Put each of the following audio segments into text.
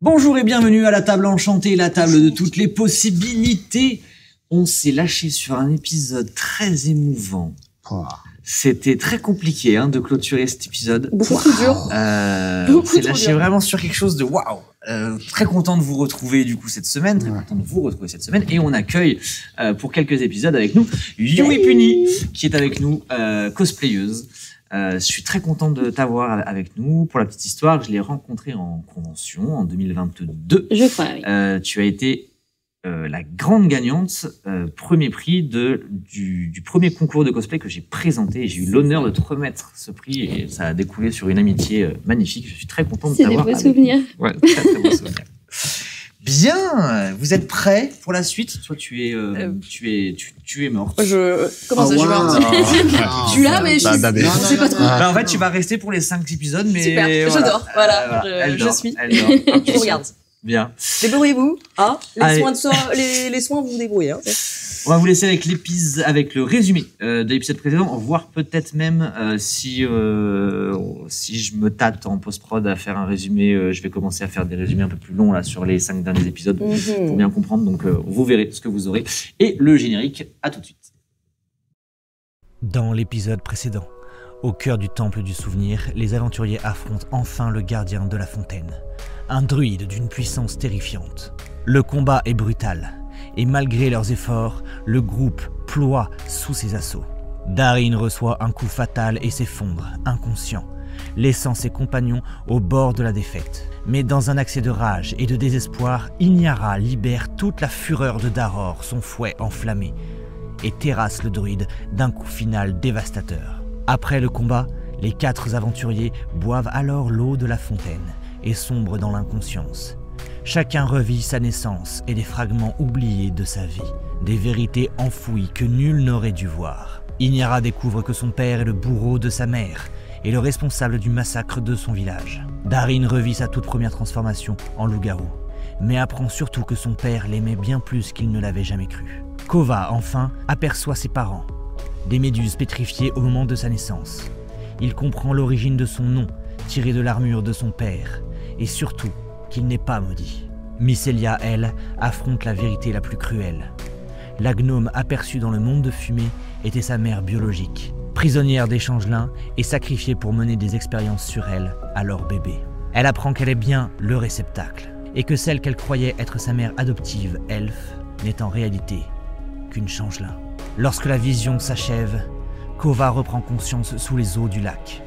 Bonjour et bienvenue à la table enchantée, la table de toutes les possibilités. On s'est lâché sur un épisode très émouvant. C'était très compliqué de clôturer cet épisode. Beaucoup trop dur. On s'est lâché vraiment sur quelque chose de waouh. Très content de vous retrouver du coup cette semaine, et on accueille pour quelques épisodes avec nous Yui Puni qui est avec nous, cosplayeuse. Je suis très content de t'avoir avec nous. Pour la petite histoire, je l'ai rencontré en convention en 2022. Je crois, oui. Tu as été la grande gagnante, premier prix du premier concours de cosplay que j'ai présenté. J'ai eu l'honneur de te remettre ce prix et ça a découlé sur une amitié magnifique. Je suis très content de t'avoir. C'est des beaux souvenirs. Ouais, très très beaux souvenirs. Bien, vous êtes prêts pour la suite? Toi, tu es morte. Comment ça, je suis morte? Je suis là, mais je sais pas trop. En fait, tu vas rester pour les 5 épisodes, mais super, j'adore. Voilà, je suis. Je vous regarde. Bien. Débrouillez-vous. Les soins, vous vous débrouillez. On va vous laisser avec le résumé de l'épisode précédent, voire peut-être même si je me tâte en post-prod à faire un résumé, je vais commencer à faire des résumés un peu plus longs là sur les 5 derniers épisodes pour bien comprendre. Donc vous verrez ce que vous aurez. Et le générique, à tout de suite. Dans l'épisode précédent, au cœur du temple du souvenir, les aventuriers affrontent enfin le gardien de la fontaine, un druide d'une puissance terrifiante. Le combat est brutal. Et malgré leurs efforts, le groupe ploie sous ses assauts. Darin reçoit un coup fatal et s'effondre, inconscient, laissant ses compagnons au bord de la défaite. Mais dans un accès de rage et de désespoir, Inyara libère toute la fureur de Daror, son fouet enflammé, et terrasse le druide d'un coup final dévastateur. Après le combat, les 4 aventuriers boivent alors l'eau de la fontaine et sombrent dans l'inconscience. Chacun revit sa naissance et des fragments oubliés de sa vie, des vérités enfouies que nul n'aurait dû voir. Inyara découvre que son père est le bourreau de sa mère et le responsable du massacre de son village. Darin revit sa toute première transformation en loup-garou, mais apprend surtout que son père l'aimait bien plus qu'il ne l'avait jamais cru. Kova, enfin, aperçoit ses parents, des méduses pétrifiées au moment de sa naissance. Il comprend l'origine de son nom, tiré de l'armure de son père, et surtout, qu'il n'est pas maudit. Mycelia, elle, affronte la vérité la plus cruelle. La gnome aperçue dans le monde de fumée était sa mère biologique, prisonnière des changelins et sacrifiée pour mener des expériences sur elle, à leur bébé. Elle apprend qu'elle est bien le réceptacle, et que celle qu'elle croyait être sa mère adoptive, Elfe, n'est en réalité qu'une changelin. Lorsque la vision s'achève, Kova reprend conscience sous les eaux du lac,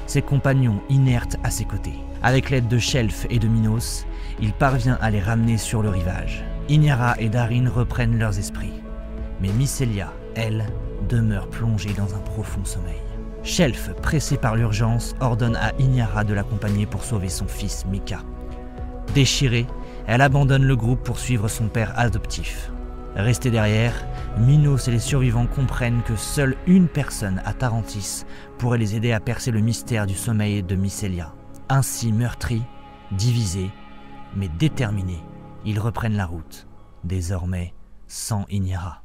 ses compagnons inertes à ses côtés. Avec l'aide de Shelf et de Minos, il parvient à les ramener sur le rivage. Inyara et Darin reprennent leurs esprits. Mais Mycelia, elle, demeure plongée dans un profond sommeil. Shelf, pressé par l'urgence, ordonne à Inyara de l'accompagner pour sauver son fils Mika. Déchirée, elle abandonne le groupe pour suivre son père adoptif. Restés derrière, Minos et les survivants comprennent que seule une personne à Tarantis pourrait les aider à percer le mystère du sommeil de Mycelia. Ainsi meurtris, divisés, mais déterminés, ils reprennent la route, désormais sans Inyara.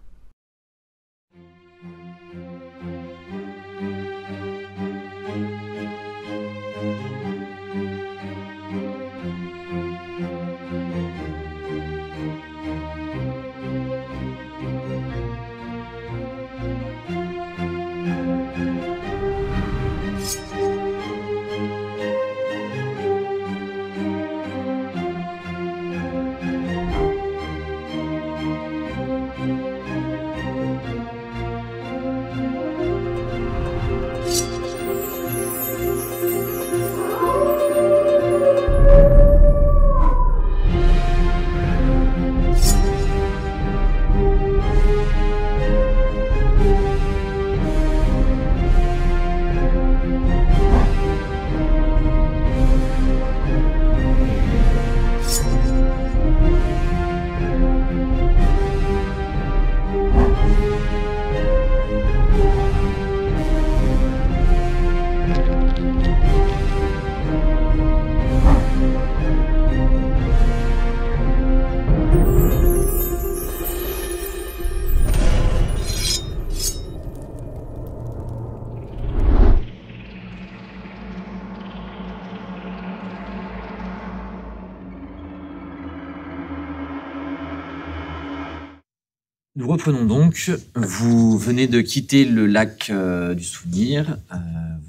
Nous reprenons donc. Vous venez de quitter le lac du souvenir.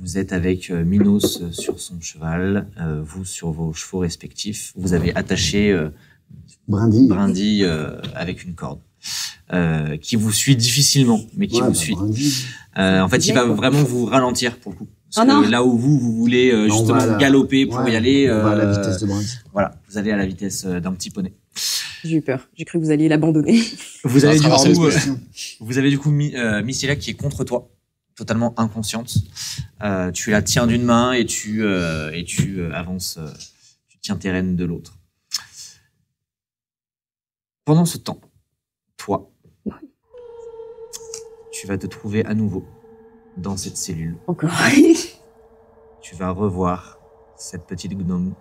Vous êtes avec Minos sur son cheval, vous sur vos chevaux respectifs. Vous avez attaché Brindy avec une corde qui vous suit difficilement, mais qui vous suit. En fait, il va vraiment vous ralentir pour le coup. Parce que là où vous voulez justement galoper pour y aller, on va à la vitesse de Brindy. Voilà, vous allez à la vitesse d'un petit poney. J'ai eu peur. J'ai cru que vous alliez l'abandonner. Vous avez du coup Mycélia qui est contre toi, totalement inconsciente. Tu la tiens d'une main et tu avances, tu tiens tes rênes de l'autre. Pendant ce temps, toi, tu vas te trouver à nouveau dans cette cellule. Encore. Tu vas revoir cette petite gnome.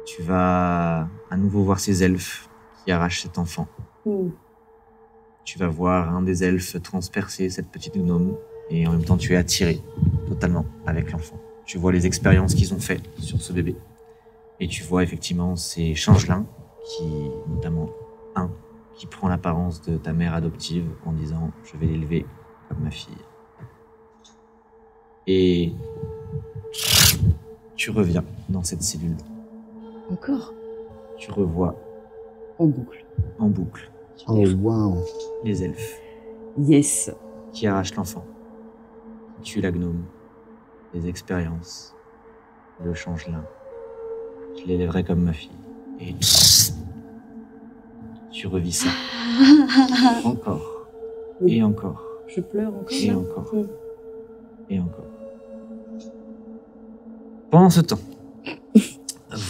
Tu vas à nouveau voir ces elfes qui arrachent cet enfant. Tu vas voir un des elfes transpercer cette petite gnome et en même temps tu es attiré totalement avec l'enfant. Tu vois les expériences qu'ils ont faites sur ce bébé et tu vois effectivement ces changelins qui, notamment un qui prend l'apparence de ta mère adoptive en disant « je vais l'élever comme ma fille ». Et tu reviens dans cette cellule. Encore. Tu revois en boucle. Oh wow. Les elfes. Yes. Qui arrachent l'enfant. Qui tuent la gnome. Les expériences. Le changelin. Je l'élèverai comme ma fille. Et tu revis ça. Encore. Et encore. Je pleure encore. Et encore. Et encore. Pendant ce temps,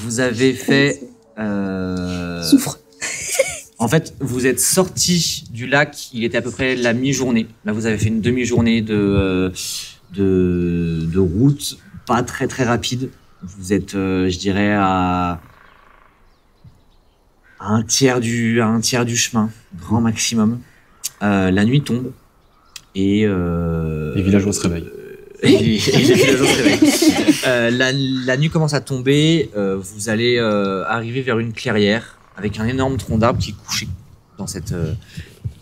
vous avez fait... Souffre. En fait, vous êtes sorti du lac, il était à peu près la mi-journée. Là, vous avez fait une demi-journée de route, pas très très rapide. Vous êtes, je dirais, à un tiers du chemin, grand maximum. La nuit tombe et... les villageois se réveillent. Les villageois se réveillent. La nuit commence à tomber, vous allez arriver vers une clairière avec un énorme tronc d'arbre qui est couché dans cette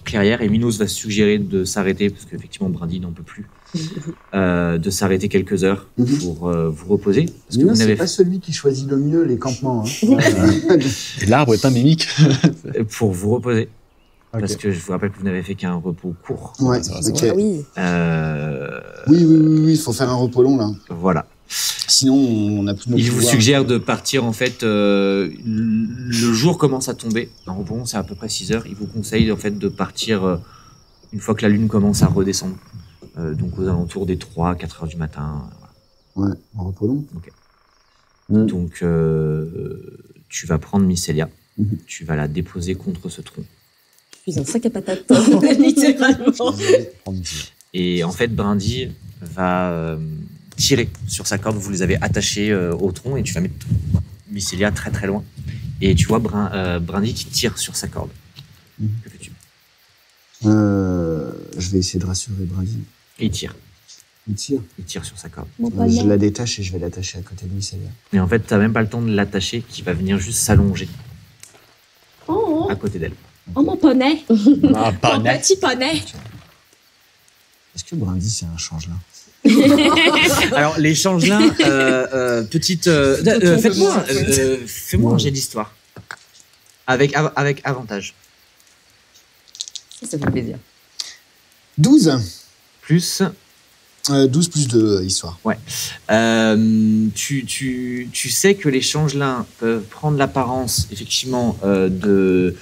clairière et Minos va suggérer de s'arrêter parce qu'effectivement Brindy n'en peut plus, de s'arrêter quelques heures pour vous reposer. Parce que Minos, c'est pas celui qui choisit le mieux les campements. Et l'arbre est un mimique. Pour vous reposer. Okay. Parce que je vous rappelle que vous n'avez fait qu'un repos court. Ouais, ok. Oui. Oui, il faut faire un repos long là. Voilà. Sinon, on n'a plus de pouvoir. Il vous suggère de partir en fait. Le jour commence à tomber. En repos, c'est à peu près 6 heures. Il vous conseille en fait de partir une fois que la lune commence à redescendre. Donc aux alentours des 3-4 heures du matin. Voilà. Ouais, en repos long. Okay. Donc tu vas prendre Mycélia. Tu vas la déposer contre ce tronc. Je suis un sac à patates, littéralement. Et en fait, Brindy va tirer sur sa corde. Vous les avez attachés au tronc et tu vas mettre Mycélia très très loin. Et tu vois Brindy qui tire sur sa corde. Que fais-tu? Je vais essayer de rassurer Brindy. Et il tire. Il tire? Il tire sur sa corde. Je la détache et je vais l'attacher à côté de Mycélia. Et en fait, t'as même pas le temps de l'attacher, qui va venir juste s'allonger à côté d'elle. Oh mon poney. Ah, poney. Mon petit poney. Est-ce que Brindy c'est un changelin? Alors les changelins, petite, fais-moi un jet d'histoire avec avantage. Ça fait plaisir. 12 Plus 12 plus 2 histoire. Ouais. Tu sais que les changelins peuvent prendre l'apparence effectivement de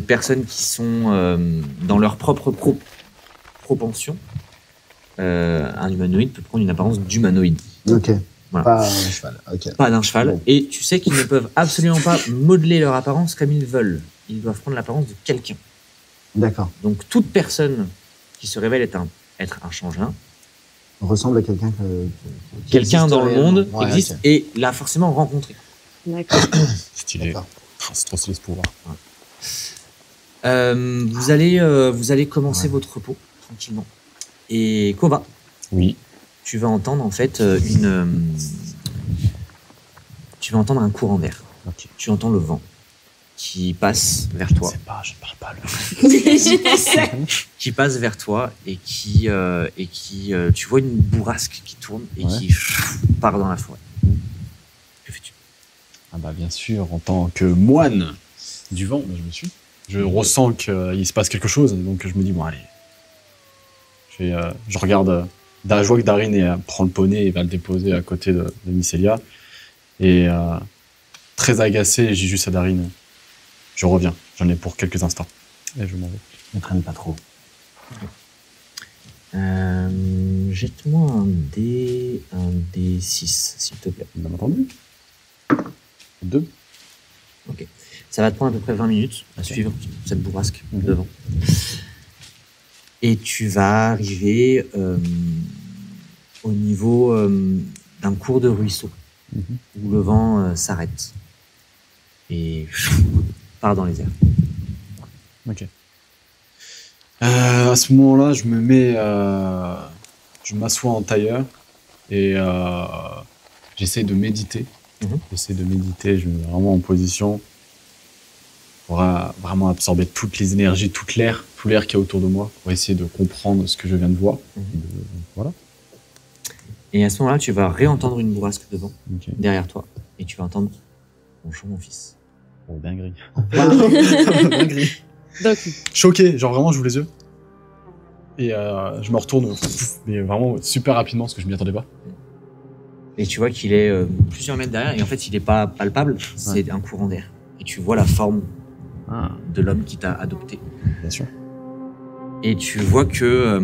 personnes qui sont dans leur propre propension. Un humanoïde peut prendre une apparence d'humanoïde. Ok. Voilà. Pas un cheval. Ok. Pas d'un cheval. Bon. Et tu sais qu'ils ne peuvent absolument pas modeler leur apparence comme ils veulent. Ils doivent prendre l'apparence de quelqu'un. D'accord. Donc toute personne qui se révèle être un changelin ressemble à quelqu'un quelqu'un dans le monde existe okay. Et l'a forcément rencontré. D'accord. Stylé. C'est trop stylé ce pouvoir. Vous allez commencer votre repos tranquillement. Et Kova, oui. Tu vas entendre en fait tu vas entendre un courant d'air. Okay. Tu entends le vent qui passe vers toi. Je sais pas, je parle pas le. Qui passe vers toi et qui tu vois une bourrasque qui tourne et qui part dans la forêt. Que fais-tu? Ah bah bien sûr, en tant que moine du vent, je ressens qu'il se passe quelque chose, donc je me dis bon allez. Je regarde, je vois que Darin prend le poney et va le déposer à côté de Mycélia. Et très agacé, j'ai juste à Darin, je reviens, j'en ai pour quelques instants. Et je m'en vais. Ne traîne pas trop. Jette-moi un D6, s'il te plaît. Bien entendu. 2. Ok. Ça va te prendre à peu près 20 minutes à suivre cette bourrasque devant. Et tu vas arriver au niveau d'un cours de ruisseau où le vent s'arrête et part dans les airs. Ok. À ce moment-là, je m'assois en tailleur et j'essaie de méditer. J'essaie de méditer, je me mets vraiment en position pour vraiment absorber toutes les énergies, tout l'air qu'il y a autour de moi, pour essayer de comprendre ce que je viens de voir. Voilà. Et à ce moment-là, tu vas réentendre une bourrasque devant, derrière toi, et tu vas entendre « Bonjour mon fils ». Oh, dinguerie. Dinguerie. Choqué, genre vraiment, j'ouvre les yeux. Et je me retourne, mais vraiment super rapidement, parce que je m'y attendais pas. Et tu vois qu'il est plusieurs mètres derrière, et en fait, il n'est pas palpable, c'est un courant d'air. Et tu vois la forme de l'homme qui t'a adopté. Bien sûr. Et tu vois que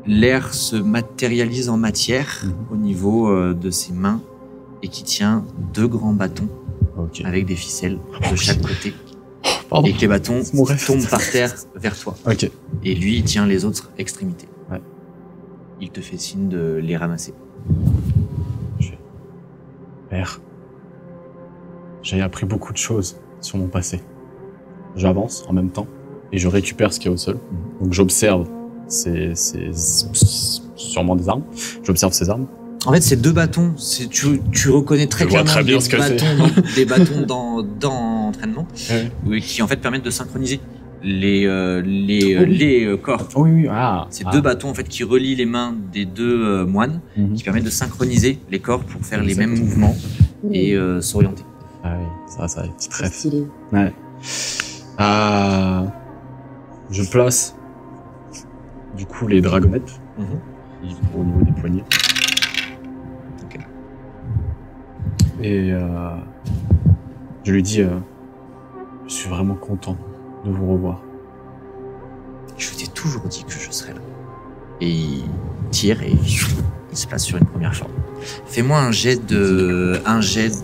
l'air se matérialise en matière au niveau de ses mains et qui tient 2 grands bâtons avec des ficelles de chaque côté. Et que les bâtons tombent par terre vers toi. Et lui, il tient les autres extrémités. Il te fait signe de les ramasser. Père, j'ai appris beaucoup de choses sur mon passé. J'avance en même temps et je récupère ce qu'il y a au sol. Donc j'observe sûrement des armes. J'observe ces armes. En fait, ces 2 bâtons, tu reconnais très clairement des bâtons dans entraînement qui en fait permettent de synchroniser les corps. Oui. C'est 2 bâtons en fait qui relient les mains des 2 moines qui permettent de synchroniser les corps pour faire les mêmes mouvements et s'orienter. Ah oui, ça, petit trèfle. Stylé. Ouais. Je place du coup les dragonnettes au niveau des poignets. Et je lui dis, je suis vraiment content de vous revoir. Je t'ai toujours dit que je serais là. Et il tire et il se place sur une première forme. Fais-moi un jet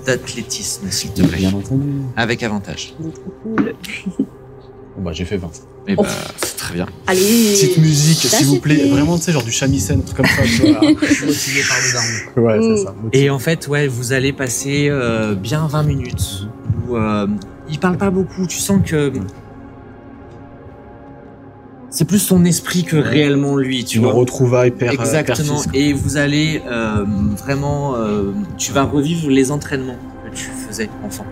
d'athlétisme, s'il te plaît. Bien entendu. Avec avantage. Il est trop cool. Bon bah j'ai fait 20. Et bah c'est très bien. Allez. Petite musique, s'il vous plaît. c'était- Vraiment, tu sais, genre du shamisen, un truc comme ça. Tu vois. Motivé par le daron. Ouais, c'est ça. Et en fait, vous allez passer bien 20 minutes où il parle pas beaucoup. Tu sens que c'est plus son esprit que réellement lui, tu Une vois. retrouvaille père. Exactement. père-fils, quoi. Et vous allez vraiment, tu vas revivre les entraînements que tu faisais enfant.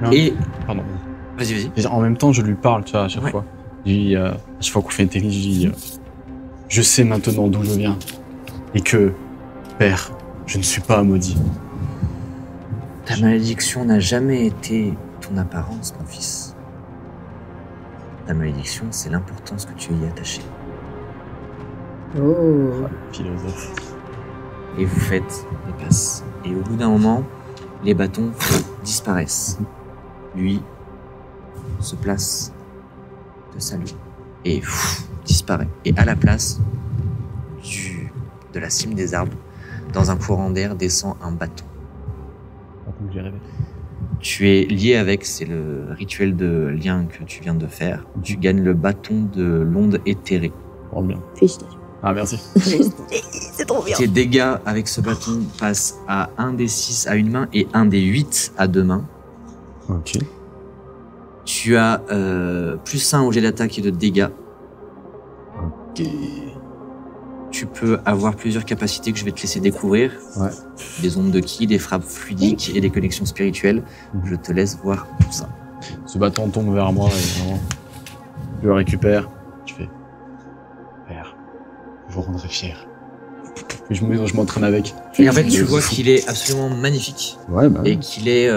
Non. Et Pardon. vas-y. Et en même temps, je lui parle, tu vois, à chaque fois. Je lui dis, à chaque fois qu'on fait une technique, je dis, je sais maintenant d'où je viens. Et que, père, je ne suis pas maudit. Ta malédiction n'a jamais été ton apparence, mon fils. Ta malédiction, c'est l'importance que tu y es attaché. Oh. Philosophe. Et vous faites les passes. Et au bout d'un moment, les bâtons disparaissent. Lui se place, te salue et disparaît. Et à la place de la cime des arbres, dans un courant d'air, descend un bâton. Attends que j'ai rêvé. Tu es lié avec, c'est le rituel de lien que tu viens de faire. Tu gagnes le bâton de l'onde éthérée. Oh bien. Félicitations. Ah, merci. C'est trop bien. Tes dégâts avec ce bâton passent à 1 des 6 à une main et 1 des 8 à 2 mains. Ok. Tu as plus 1 au jet d'attaque et de dégâts. Ok. tu peux avoir plusieurs capacités que je vais te laisser découvrir. Ouais. Des ondes de ki, des frappes fluidiques et des connexions spirituelles. Je te laisse voir tout ça. Ce bâton tombe vers moi et vraiment, je le récupère. Je fais, père, je vous rendrai fier. Et je m'entraîne avec. Et en fait, tu vois qu'il est absolument magnifique. Ouais, bah. Et qu'il est,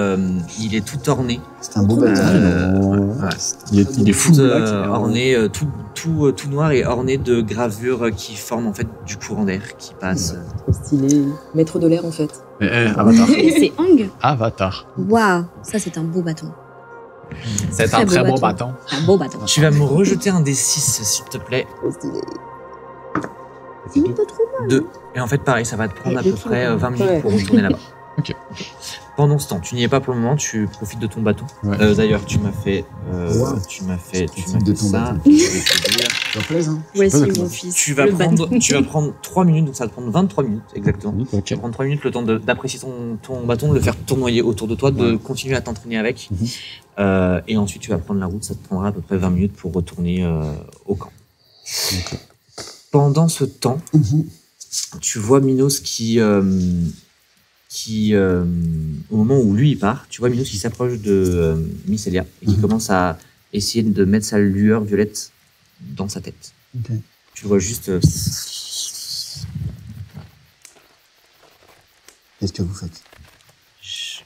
il est tout orné. C'est un beau bâton. Ouais. Il est fou, orné, tout noir et orné de gravures qui forment en fait du courant d'air qui passe. Stylé. Maître de l'air en fait. Avatar. Et c'est Hang. Avatar. Waouh, ça c'est un beau bâton. C'est un très beau bâton. Un beau bâton. Tu vas me rejeter un des 6 s'il te plaît. C'est pas trop mal. 2. Et en fait, pareil, ça va te prendre à peu près 20 minutes pour retourner là-bas. Ok. Pendant ce temps, tu n'y es pas pour le moment, tu profites de ton bâton. Ouais. D'ailleurs, tu m'as fait, tu m'as fait de ton ça. bâton. Je vais te dire. Ça te plaise, hein? Voici d'accord. mon fils. Tu vas prendre 3 minutes, donc ça va te prendre 23 minutes exactement. Ok. Tu vas prendre 3 minutes le temps d'apprécier ton bâton, de le faire tournoyer autour de toi, de continuer à t'entraîner avec. Et ensuite, tu vas prendre la route, ça te prendra à peu près 20 minutes pour retourner au camp. Ok. Pendant ce temps, tu vois Minos qui au moment où lui il part, tu vois Minos qui s'approche de Mycelia et qui commence à essayer de mettre sa lueur violette dans sa tête. Ok. Tu vois juste... Qu'est-ce que vous faites?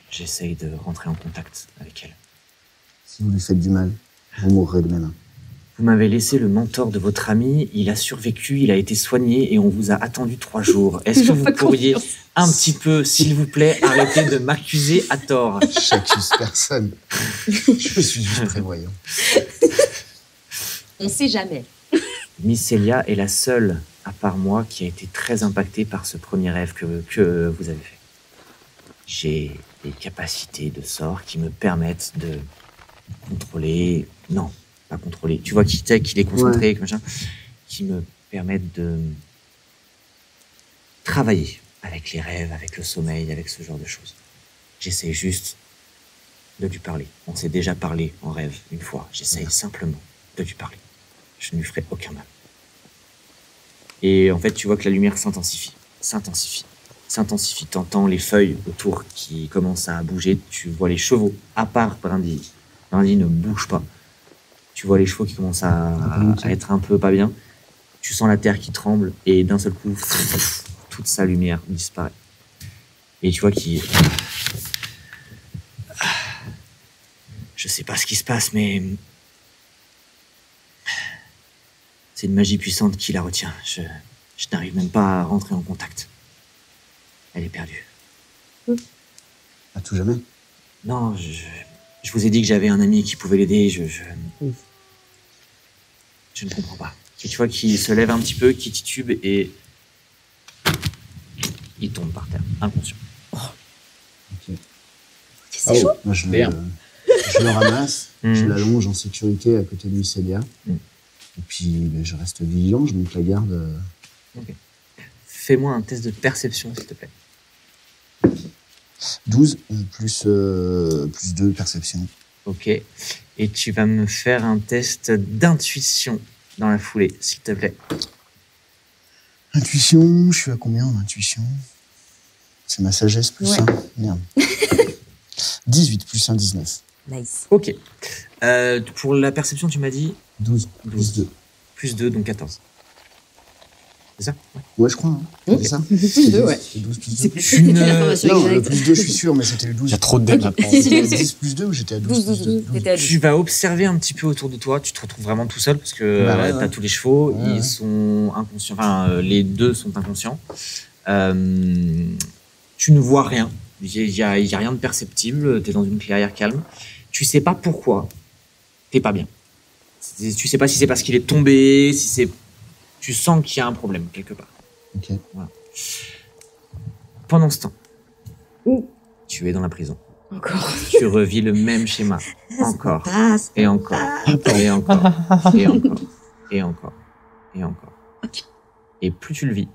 J'essaye de rentrer en contact avec elle. Si vous lui faites du mal, vous mourrez de même. Vous m'avez laissé le mentor de votre ami, il a survécu, il a été soigné et on vous a attendu 3 jours. Est-ce que vous pourriez un petit peu, s'il vous plaît, arrêter de m'accuser à tort? J'accuse personne. Je suis juste prévoyant. On sait jamais. Mycelia est la seule, à part moi, qui a été très impactée par ce premier rêve que vous avez fait. J'ai des capacités de sort qui me permettent de contrôler... Non, pas contrôler. Tu vois qu'il est concentré, machin, qui me permettent de travailler avec les rêves, avec le sommeil, avec ce genre de choses. J'essaie juste de lui parler. On s'est déjà parlé en rêve une fois. J'essaie simplement de lui parler. Je ne lui ferai aucun mal. Et en fait, tu vois que la lumière s'intensifie. T'entends les feuilles autour qui commencent à bouger. Tu vois les chevaux, à part Brindy. Brindy ne bouge pas. Tu vois les chevaux qui commencent à être un peu pas bien. Tu sens la terre qui tremble et d'un seul coup, toute sa lumière disparaît. Et tu vois qu'il... Je sais pas ce qui se passe, mais... C'est une magie puissante qui la retient. Je n'arrive même pas à rentrer en contact. Elle est perdue. À tout jamais. Non, je vous ai dit que j'avais un ami qui pouvait l'aider. Je ne comprends pas. Et tu vois qu'il se lève un petit peu, qu'il titube et il tombe par terre, inconscient. Ok. C'est chaud. Moi, je le ramasse, je l'allonge en sécurité à côté de Mycelia. Et puis, je reste vigilant, je monte la garde. Ok. Fais-moi un test de perception, s'il te plaît. 12 plus 2 perception. Ok. Et tu vas me faire un test d'intuition dans la foulée, s'il te plaît. Intuition, je suis à combien en intuition? C'est ma sagesse plus 1. Merde. 18 plus 1, 19. Nice. Ok. Pour la perception, tu m'as dit 12 plus 2. Plus 2, donc 14. C'est ça? Ouais, je crois. Hein. C'est ça? Plus 2, ouais. C'est 12 plus 2. C'est plus l'information Non, le exacte. plus 2, je suis sûr, mais c'était le 12. Il y a trop de dés maintenant. C'était 10 plus 2 ou j'étais à 12 plus 2? T'étais à 12. Tu vas observer un petit peu autour de toi. Tu te retrouves vraiment tout seul parce que t'as tous les chevaux. Ouais, Ils sont inconscients. Enfin, les deux sont inconscients. Tu ne vois rien. Il y a rien de perceptible. T'es dans une clairière calme. Tu sais pas pourquoi. T'es pas bien. Tu sais pas si c'est parce qu'il est tombé, si c'est... Tu sens qu'il y a un problème quelque part. Ok. Voilà. Pendant ce temps, tu es dans la prison. Encore. Tu revis le même schéma. Encore. Passe. Et encore. Et encore. Et encore. Et encore. Et encore. Et plus tu le vis,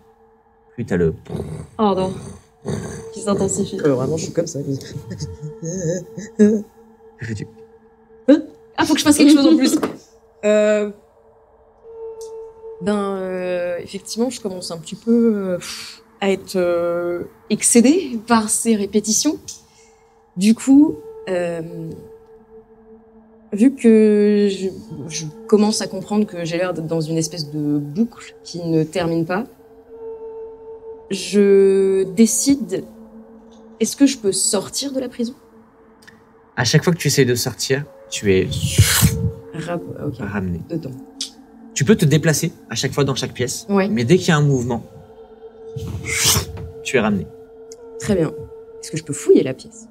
plus t'as le... Oh non. Qui s'intensifie. Vraiment, je suis comme ça. Que fais-tu? Ah, faut que je fasse quelque chose en plus. Effectivement, je commence un petit peu à être excédée par ces répétitions. Du coup, vu que je commence à comprendre que j'ai l'air d'être dans une espèce de boucle qui ne termine pas, je décide, est-ce que je peux sortir de la prison? À chaque fois que tu essayes de sortir, tu es ramené. Dedans. Tu peux te déplacer à chaque fois dans chaque pièce, mais dès qu'il y a un mouvement, tu es ramené. Très bien. Est-ce que je peux fouiller la pièce?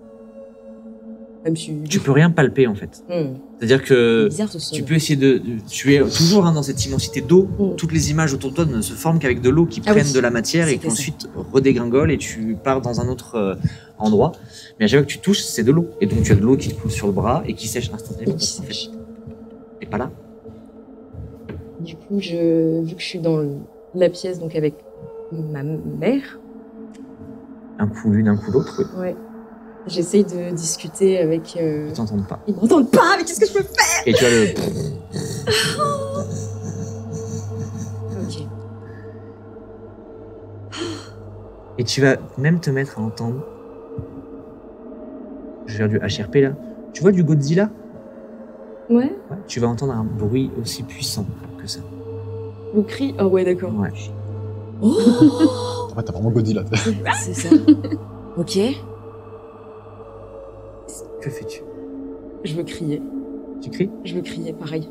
Même si... Tu peux rien palper en fait. C'est-à-dire que tu peux essayer tu es toujours dans cette immensité d'eau. Toutes les images autour de toi ne se forment qu'avec de l'eau qui prennent de la matière et qui ensuite redégringolent et tu pars dans un autre endroit. Mais à chaque fois que tu touches, c'est de l'eau. Et donc tu as de l'eau qui te coule sur le bras et qui sèche instantanément. Et pas là. Du coup, vu que je suis dans la pièce donc avec ma mère. Un coup l'une, un coup l'autre. Ouais. J'essaye de discuter avec... Ils t'entendent pas. Ils m'entendent pas, mais qu'est-ce que je peux faire? Et tu as le... Ok. Et tu vas même te mettre à entendre... Je vais faire du HRP là. Tu vois du Godzilla? Ouais. Tu vas entendre un bruit aussi puissant que ça. Le cri? Oh ouais, d'accord. Ouais. Oh ouais, t'as vraiment Godzilla. C'est ça. Ok. Que fais-tu? Je veux crier. Tu cries? Je veux crier, pareil.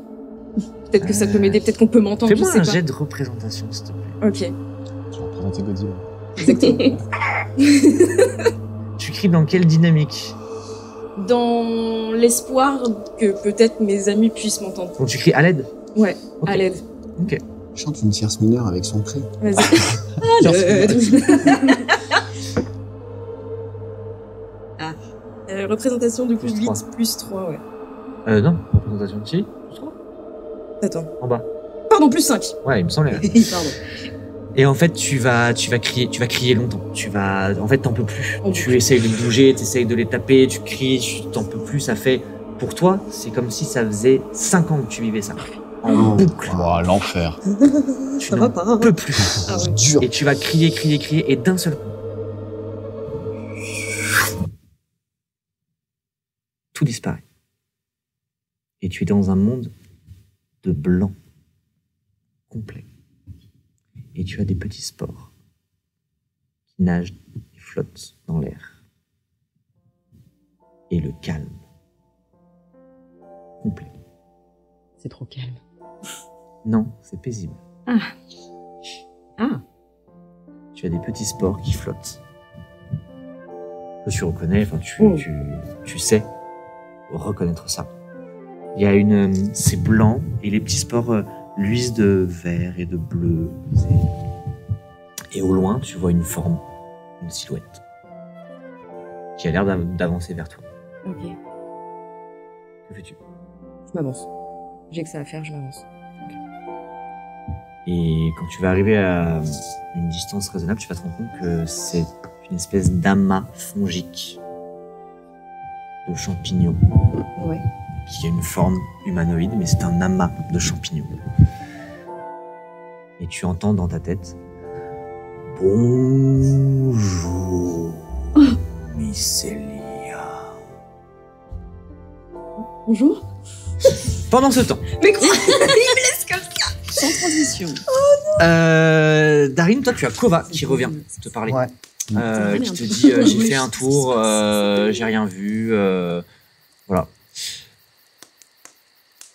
Peut-être que ça peut m'aider, peut-être qu'on peut m'entendre. Fais-moi un jet de représentation, s'il te plaît. Ok. Tu vas représenter Godzilla. Exactement. Tu cries dans quelle dynamique? Dans l'espoir que peut-être mes amis puissent m'entendre. Donc tu cries à l'aide? Ouais, à l'aide. Ok. Je chante une tierce mineure avec son cri. Vas-y. À l'aide. Représentation du coup Plus 8 3. plus 3, ouais. Non, représentation de qui? Plus 3? Attends. En bas. Pardon, plus 5. Ouais, il me semblait. Pardon. Et en fait, tu vas crier longtemps. En fait, t'en peux plus. Tu essayes de bouger, t'essayes de les taper, tu cries, tu t'en peux plus. Ça fait, pour toi, c'est comme si ça faisait 5 ans que tu vivais ça. En boucle. Oh, l'enfer. Tu n'en peux plus. Ah ouais. Dur. Et tu vas crier, et d'un seul coup, tout disparaît. Et tu es dans un monde de blanc complet. Et tu as des petits spores qui nagent et flottent dans l'air. Et le calme complet. C'est trop calme. Non, c'est paisible. Ah. Tu as des petits spores qui flottent. Que tu reconnais, enfin tu sais reconnaître ça. Il y a c'est blanc et les petits spores luisent de vert et de bleu. Et au loin, tu vois une forme, une silhouette qui a l'air d'avancer vers toi. Ok. Que fais-tu? Je m'avance. J'ai que ça à faire, je m'avance. Et quand tu vas arriver à une distance raisonnable, tu vas te rendre compte que c'est une espèce d'amas fongique de champignons. Ouais. Qui a une forme humanoïde, mais c'est un amas de champignons. Et tu entends dans ta tête « Bonjour, Mycélia. » Bonjour. Pendant ce temps... Mais quoi? Il me laisse comme ça. Sans transition. Darine, toi tu as Kova qui revient te parler. Ouais. Qui te dit j'ai fait un tour, j'ai rien vu, voilà.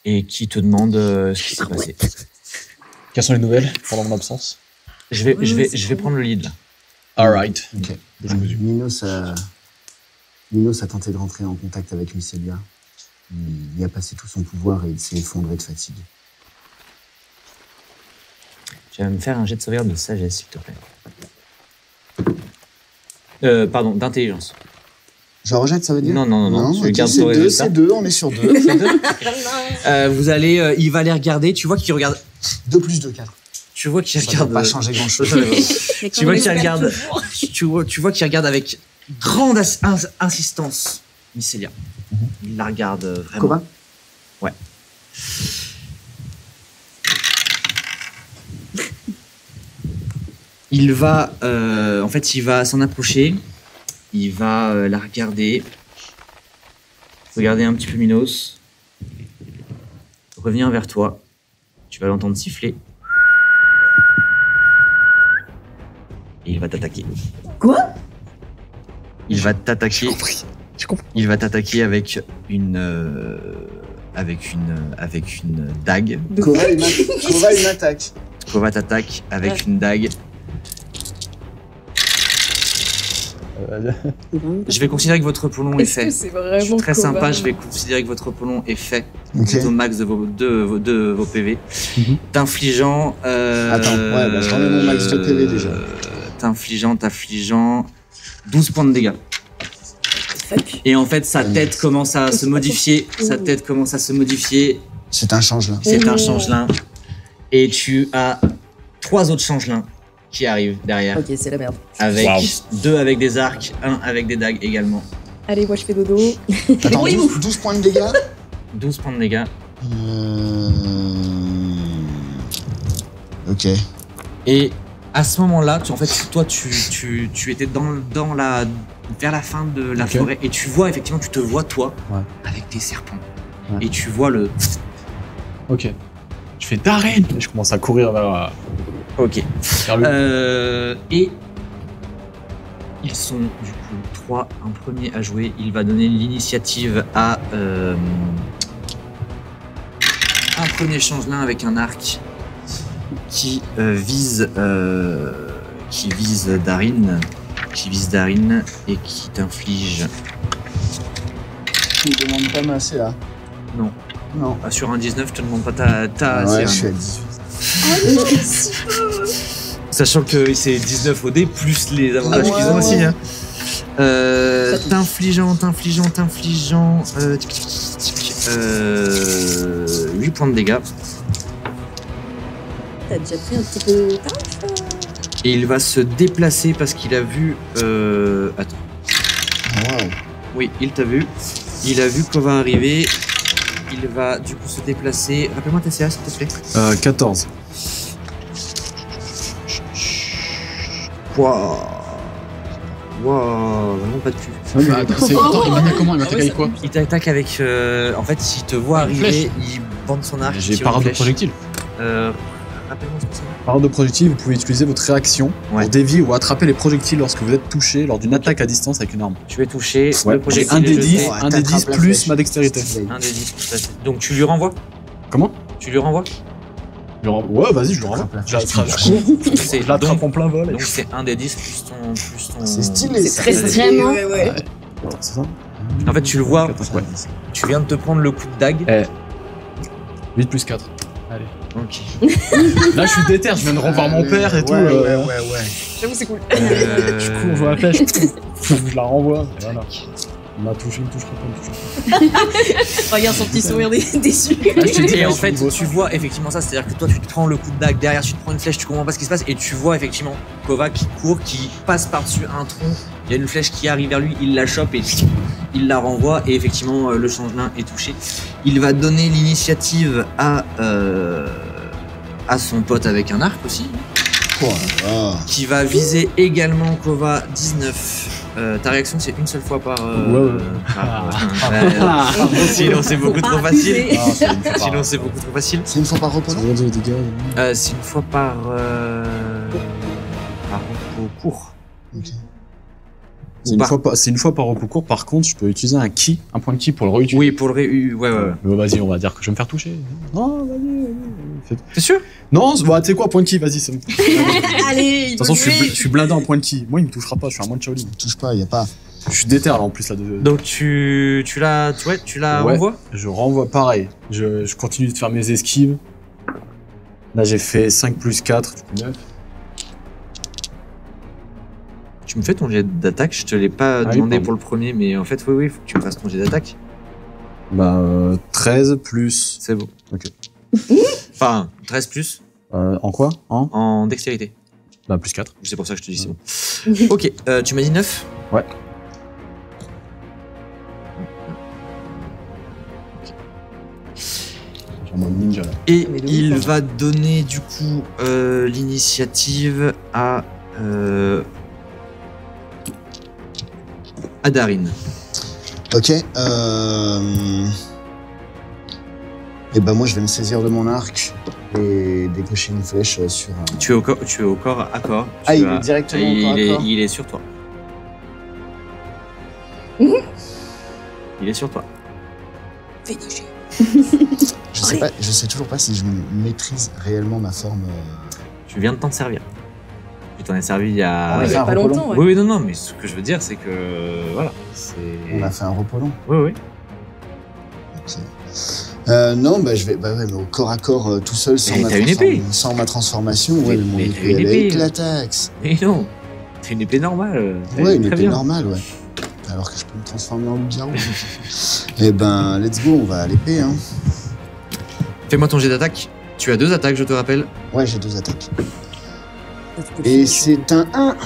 Et qui te demande ce qui s'est passé. Quelles sont les nouvelles pendant mon absence? Je vais prendre le lead là. Alright. Ok. Minos a tenté de rentrer en contact avec Mycélia. Il y a passé tout son pouvoir et il s'est effondré de fatigue. Tu vas me faire un jet de sauvegarde de sagesse, s'il te plaît. Pardon, d'intelligence. Je rejette, ça veut dire? Non. Tu okay, gardes ton résultat. C'est 2, on est sur 2. Vous allez, il va les regarder. Tu vois qu'il regarde. 2 plus 2, 4. Tu vois qu'il Ça regarde. va pas changer grand-chose. Tu vois qu'il regarde. Tu vois qu'il regarde avec grande insistance, Mycélia. Il la regarde vraiment. Kova? Ouais. Il va, en fait, il va s'en approcher. Il va la regarder. Regarder un petit peu Minos. Revenir vers toi. Tu vas l'entendre siffler. Et il va t'attaquer. Quoi? Il va t'attaquer. J'ai compris. Il va t'attaquer avec une dague. Kova, il m'attaque. Kova t'attaque avec une dague. Je vais considérer que votre repos long est Est-ce que fait. c'est Je vraiment suis très Kova sympa, je vais considérer que votre repos long est fait. Ok. Au max de vos PV. Mhm. T'infligeant. Attends, ouais, bah, je remets mon max de PV déjà. T'infligeant 12 points de dégâts. Fuck. Et en fait, sa tête commence à se modifier. Sa tête commence à se modifier. C'est un changelin. C'est un changelin. Et tu as 3 autres changelins qui arrivent derrière. Ok, c'est la merde. Avec Wow. 2 avec des arcs, 1 avec des dagues également. Allez, moi je fais dodo. Attends, Oui, 12 points de dégâts 12 points de dégâts. Ok. Et à ce moment-là, en fait, toi, tu étais vers la fin de la Ok. forêt et tu vois, effectivement, tu te vois, toi, Ouais. avec des serpents. Ouais. Et tu vois le... Ok. Je fais Darren et je commence à courir Ok. vers lui. Et ils sont du coup 3, un premier à jouer. Il va donner l'initiative à un premier changelin avec un arc qui vise Darin, et qui t'inflige. Tu me demandes pas ma CA. Non. Non. Sur un 19, je te demande pas ta Ouais, CA, je suis non. à 18. Sachant que c'est 19 au dé plus les avantages Ouais, qu'ils ont aussi. ouais. Hein. T'infligeant. 8 points de dégâts. T'as déjà pris un petit peu tard? Et il va se déplacer parce qu'il a vu. Attends. Waouh. Oui, il t'a vu. Il a vu qu'on va arriver. Il va du coup se déplacer. Rappelle-moi ta CA s'il te plaît. 14. Waouh. Waouh, vraiment pas de cul. Attends, il m'attaque comment? Il m'attaque avec quoi? Il t'attaque avec. En fait, s'il te voit Une arriver, flèche. il bande son arc. J'ai tire parade une de flèche. projectile. Rappelle-moi ce que c'est. Parade de projectile, vous pouvez utiliser votre réaction Ouais. pour dévier ou attraper les projectiles lorsque vous êtes touché lors d'une attaque à distance avec une arme. Tu vais toucher. Ouais, Le j'ai projectile un est des jeté. 10, Ouais, un des 10 t'attrapes la plus flèche. ma dextérité. Un des 10 plus la- Donc tu lui renvoies. Comment? Tu lui renvoies. Ouais, vas-y, je le renvoie. Attrape la Je flèche. l'attrape, je cours, C'est je l'attrape donc, en plein vol. donc c'est un des 10 plus ton. C'est stylé, C'est ça. très Vas-y. stylé. Vraiment Ouais. Attends, c'est ça? En fait, tu le vois. Ouais. Tu viens de te prendre le coup de dague. 8 plus 4. Allez. Ok. Là, je suis déter, je viens de revoir mon père et tout. Ouais. J'avoue, c'est cool. Je cours, je vois la flèche, je la renvoie. Voilà. Il m'a touché, il me touchera pas, il me touchera pas. Regarde son petit sourire déçu. Ah, je t'ai dit, Et en je suis fait, beau. tu vois effectivement ça, c'est-à-dire que toi, tu te prends le coup de dague, derrière, tu te prends une flèche, tu comprends pas ce qui se passe, et tu vois effectivement Kova qui court, qui passe par-dessus un tronc. Il y a une flèche qui arrive vers lui, il la chope et il la renvoie, et effectivement, le changelin est touché. Il va donner l'initiative à son pote avec un arc aussi, qui va viser également Kova 19. Ta réaction, c'est une seule fois par. Sinon, c'est beaucoup trop facile. Ah, c'est une fois Sinon, c'est beaucoup trop facile. C'est une fois par repas. par- les dégâts. C'est une fois par repos court. Ok. C'est une fois par repos court. Par contre, je peux utiliser un point de ki pour le réutiliser. Oui, pour le ouais. Mais vas-y, on va dire que je vais me faire toucher. Non, vas-y. T'es sûr? Non, bah, tu sais quoi, point de ki, vas-y. De Allez, toute façon, je suis blindé en point de ki. Moi, il me touchera pas, je suis un moine Shaolin. Touche pas, y a pas. Je suis déter là en plus là. Donc tu la Ouais. renvoies? Je renvoie pareil. Je continue de faire mes esquives. Là, j'ai fait 5 plus 4, du coup 9. Tu me fais ton jet d'attaque, je te l'ai pas oui, demandé pardon. pour le premier, mais en fait, oui, faut que tu me fasses ton jet d'attaque. Bah, 13 plus. C'est bon. Ok. Enfin, 13 plus En quoi? en dextérité. Bah, plus 4. C'est pour ça que je te dis c'est bon. Ok, tu m'as dit 9? Ouais. En mode ninja là. Et Mais de il ouf, hein. va donner du coup l'initiative à Adarin. Ok. Et ben moi je vais me saisir de mon arc et décocher une flèche sur un... Tu es au corps à corps. Ah, Tu il est directement au corps à corps. Il est sur toi. Mhm. Il est sur toi. Fais nicher. Je sais toujours pas si je maîtrise réellement ma forme. Tu viens de t'en servir. Tu t'en es servi il y a... On a Il fait y a un pas repos long. longtemps, ouais. Oui, non, mais ce que je veux dire, c'est que... Voilà. On a fait un repos long. Oui. Ok. Non, bah je vais, bah ouais, mais au corps à corps tout seul sans Mais ma, t'as une épée. sans ma transformation. Ouais, mais mon Mais t'as épée, une elle épée. éclataxe. Mais non. C'est une épée normale. Ouais, une Très épée bien. normale, ouais. Alors que je peux me transformer en loup-garou. Eh ben, let's go, on va à l'épée, hein. Fais-moi ton jet d'attaque. Tu as 2 attaques, je te rappelle. Ouais, j'ai 2 attaques. Et c'est un 1.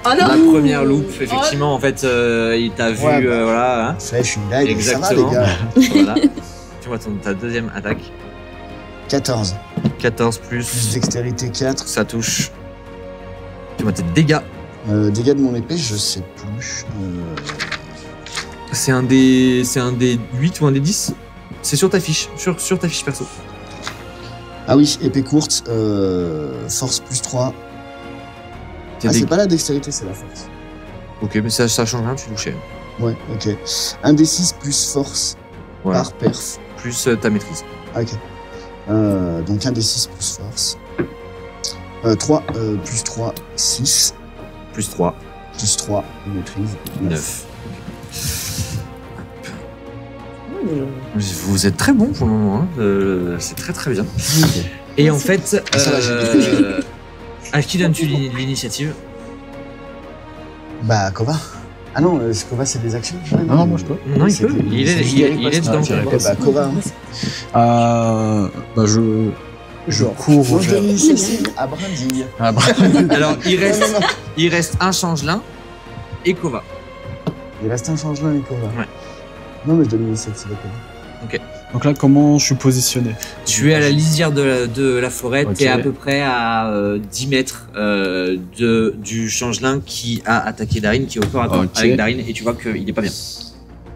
Oh non. La première loupe, effectivement, en fait, il t'a vu, Ouais, bah. voilà. Hein. Flèche, une dague, ça va, Exactement. les gars. Voilà. Fais-moi ta deuxième attaque. 14. 14 Plus plus, dextérité 4. ça touche. Fais-moi tes dégâts. Dégâts de mon épée, je sais plus. C'est un des 8 ou un des 10. C'est sur ta fiche, sur ta fiche perso. Ah oui, épée courte, force plus 3. Tes Ah, dég- c'est pas la dextérité, c'est la force. Ok, mais ça change rien, tu touchais. Ouais, ok. Un des 6 plus force Voilà. par perf. Plus ta maîtrise. Ah, ok. Donc un des 6 plus force. 3 plus 3, 6. Plus 3, Plus 3, maîtrise. 9. Vous êtes très bon pour le moment, hein. C'est très très bien. Ok. Et en fait, Ça va, j'ai dit que à qui donnes-tu l'initiative? Bah, Kova. Ah non, Kova, c'est des actions. Ouais, Non, moi je peux. Non, il c'est peut. des- Il c'est est Gary Post. dedans. Ah, Ok, bah, Kova. Hein. Bah je cours Moi, je vers... donne l'initiative à Brindille. Ah, bah. Alors, il Non, non, non. reste un changelin et Kova. Il reste un changelin et Kova. Ouais. Non, mais je donne l'initiative à Kova. Donc là, comment je suis positionné? Tu es à la lisière de la forêt, Ok. tu es à peu près à 10 mètres du changelin qui a attaqué Darin, qui est au corps à corps Ok. avec Darin, et tu vois qu'il est pas bien.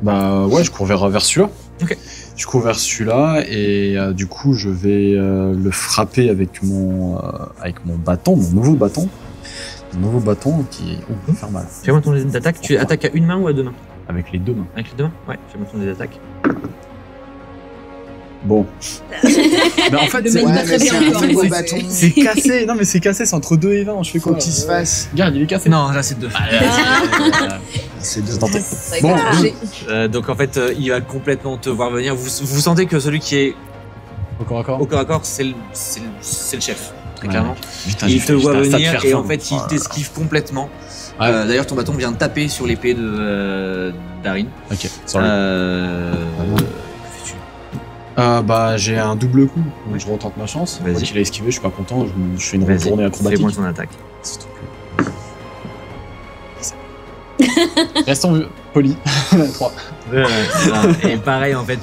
Bah ouais, je cours vers celui-là. Ok. Je cours vers celui-là et du coup je vais le frapper avec mon bâton, mon nouveau bâton. Mon nouveau bâton qui peut faire mal. Fais-moi ton jet d'attaque. Tu attaques à une main ou à deux mains? Avec les deux mains. Avec les deux mains? Ouais, fais-moi ton jet d'attaque. Bon. Mais en fait, Le c'est mec va très bien c'est un encore. nouveau Ouais, bâton. c'est cassé. Non mais c'est cassé, c'est entre 2 et 20. Je fais Faut quoi qu'il se fasse. Regarde, il est cassé. Non, là c'est deux. C'est deux. J'ai tenté. C'est Bon, grave. Donc en fait, il va complètement te voir venir. Vous sentez que celui qui est Au corps à corps. au corps à corps, c'est le chef, très Ouais. clairement. Putain, Il te voit j'étais à ça de venir faire et fin. en fait, il Oh là là. t'esquive complètement. Ouais. D'ailleurs, ton bâton vient de taper sur l'épée de Darin. Ok, sorry. Que fais-tu? Bah j'ai un double coup, donc je retente ma chance. Vas-y. Moi qui l'ai esquivé, je suis pas content, je fais une Vas-y, retournée acrobatique. fais-moi ton attaque. S'il te plaît. Restons polis. 3. Et pareil, en fait,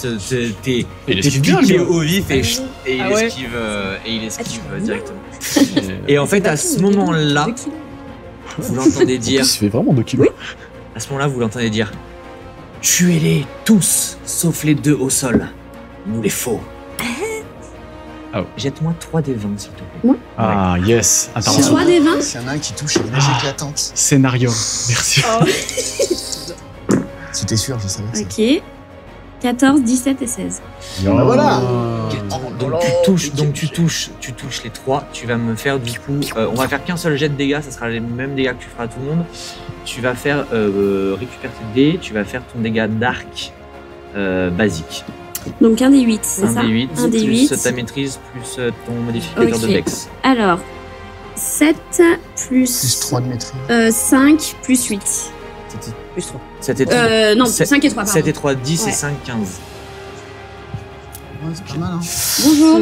t'es Il piqué esquive bien, le gars. au vif et il Ah ouais. esquive, Ah, directement. Et en fait, à ce moment-là, vous l'entendez dire, Il se fait vraiment 2 kilos. à ce moment-là, vous l'entendez dire, tuez-les tous, sauf les deux au sol. Nous les faux. Ah ouais. Jette-moi 3 des 20, s'il te plaît. Ah yes, Si intervention. 3 des 20. S'il y en a un qui touche, il y a une neige éclatante. Scénario, merci. C'était sûr, je savais. que ça. Ok. 14, 17 et 16. Bah voilà. Donc tu touches les 3. Tu vas me faire du coup, on va faire qu'un seul jet de dégâts, ça sera les mêmes dégâts que tu feras à tout le monde. Tu vas faire récupère tes dés, tu vas faire ton dégât d'arc basique. Donc un des 8, c'est Un ça des 8 Un des plus 8. ta maîtrise plus ton modificateur Ok. de dex. Alors, 7 Plus 3 de maîtrise. 5 plus 8. Plus 3. 7 et 3, Non, Sept- 5 et 3, pardon. 7 et 3, 10 et Ouais. 5, 15. Ouais, c'est pas mal, hein. Bonjour.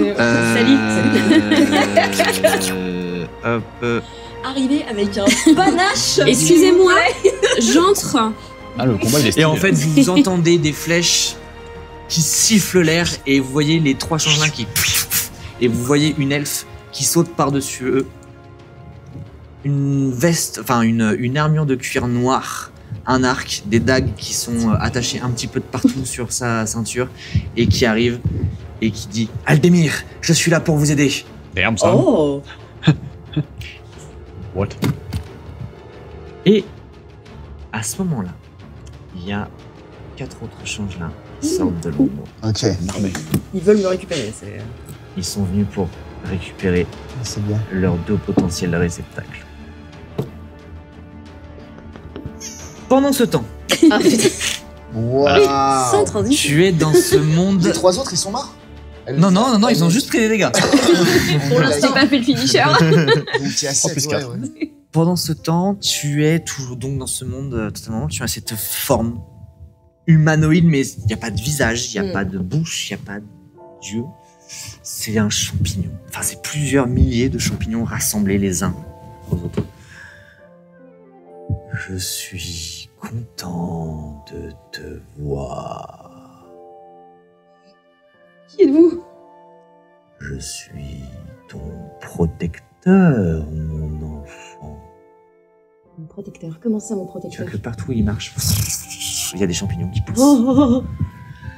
Hop. Arrivé avec un panache. Excusez-moi, j'entre. Ah, le combat il est Et stylé. en fait, vous entendez des flèches qui sifflent l'air et vous voyez les 3 changelins qui... Et vous voyez une elfe qui saute par-dessus eux. une veste, enfin une armure de cuir noir, un arc, des dagues qui sont attachées un petit peu de partout sur sa ceinture et qui arrive et qui dit « Aldemir, je suis là pour vous aider !» Damn, ça. Oh. What? Et à ce moment-là, il y a 4 autres changelins qui sortent de l'ombre. Ok, Armé. Ils veulent me récupérer. Ils sont venus pour récupérer c'est bien. leurs 2 potentiels réceptacles. Pendant ce temps, Ah putain. Waouh. Sans transition. tu es dans ce monde... Les 3 autres, ils sont morts? Non, ils ont juste pris des dégâts. Pour l'instant, pas fait le finisher. Donc, il y a 7, plus ouais, quatre. ouais. Pendant ce temps, tu es toujours donc dans ce monde totalement... Tu as cette forme humanoïde, mais il n'y a pas de visage, il n'y a pas de bouche, il n'y a pas d'yeux. C'est un champignon. Enfin, c'est plusieurs milliers de champignons rassemblés les uns aux autres. Je suis content de te voir. Qui êtes-vous? Je suis ton protecteur, mon enfant. Mon protecteur. Comment ça, mon Tu vois protecteur? que partout où il marche, il y a des champignons qui poussent. Oh, oh, oh.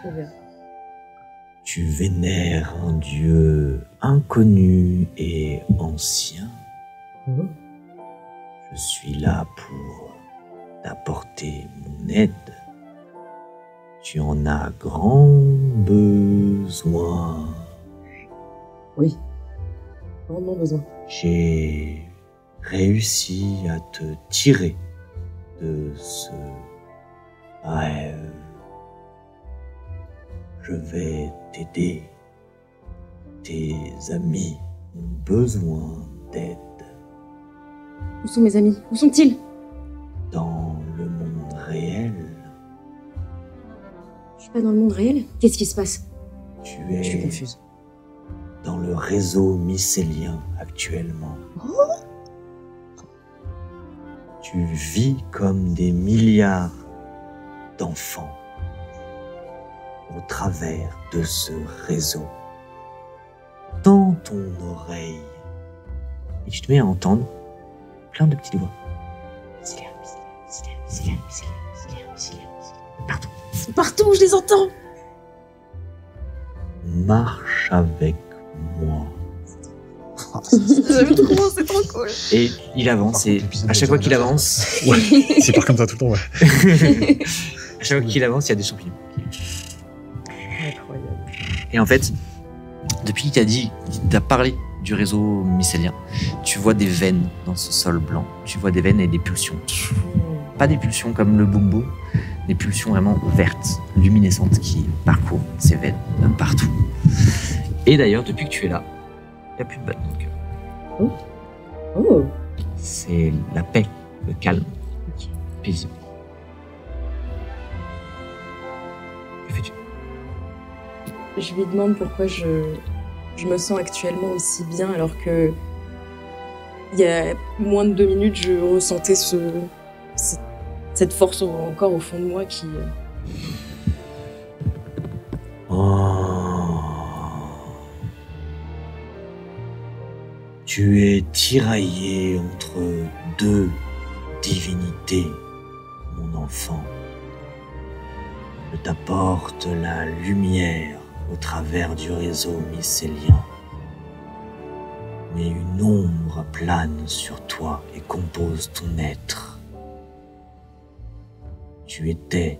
Trop bien. Tu vénères un dieu inconnu et ancien. Je suis là pour t'apporter mon aide. Tu en as grand besoin. Oui. Grandement besoin. J'ai réussi à te tirer de ce rêve. Je vais t'aider. Tes amis ont besoin d'aide. Où sont mes amis? Où sont-ils? Dans le monde réel, Je suis pas dans le monde réel. Qu'est-ce qui se passe? tu Je suis es confuse. dans le réseau mycélien actuellement. Tu vis comme des milliards d'enfants au travers de ce réseau. Dans ton oreille. Et tu te mets à entendre plein de petites voix. Partout. Partout, je les entends. Marche avec moi. J'aime trop, c'est trop cool. Et il avance, Par et contre, l'épisode à chaque est fois déjà qu'il bien. avance, C'est pas comme ça tout le temps, ouais. à chaque fois qu'il avance, il y a des champignons. Incroyable. Et en fait, depuis qu'il t'a parlé du réseau mycélien, tu vois des veines dans ce sol blanc. Tu vois des veines et des pulsions. Pas des pulsions comme le boom boom, des pulsions vraiment vertes, luminescentes qui parcourent ces veines d'un partout. Et d'ailleurs, depuis que tu es là, il n'y a plus de battements de cœur. Oh. C'est la paix, le calme, paisible. Que fais-tu? Je lui demande pourquoi je me sens actuellement aussi bien alors que il y a moins de 2 minutes, je ressentais cette force encore au fond de moi qui... Oh. Tu es tiraillé entre 2 divinités, mon enfant. Je t'apporte la lumière au travers du réseau mycélien. Mais une ombre plane sur toi et compose ton être. Tu étais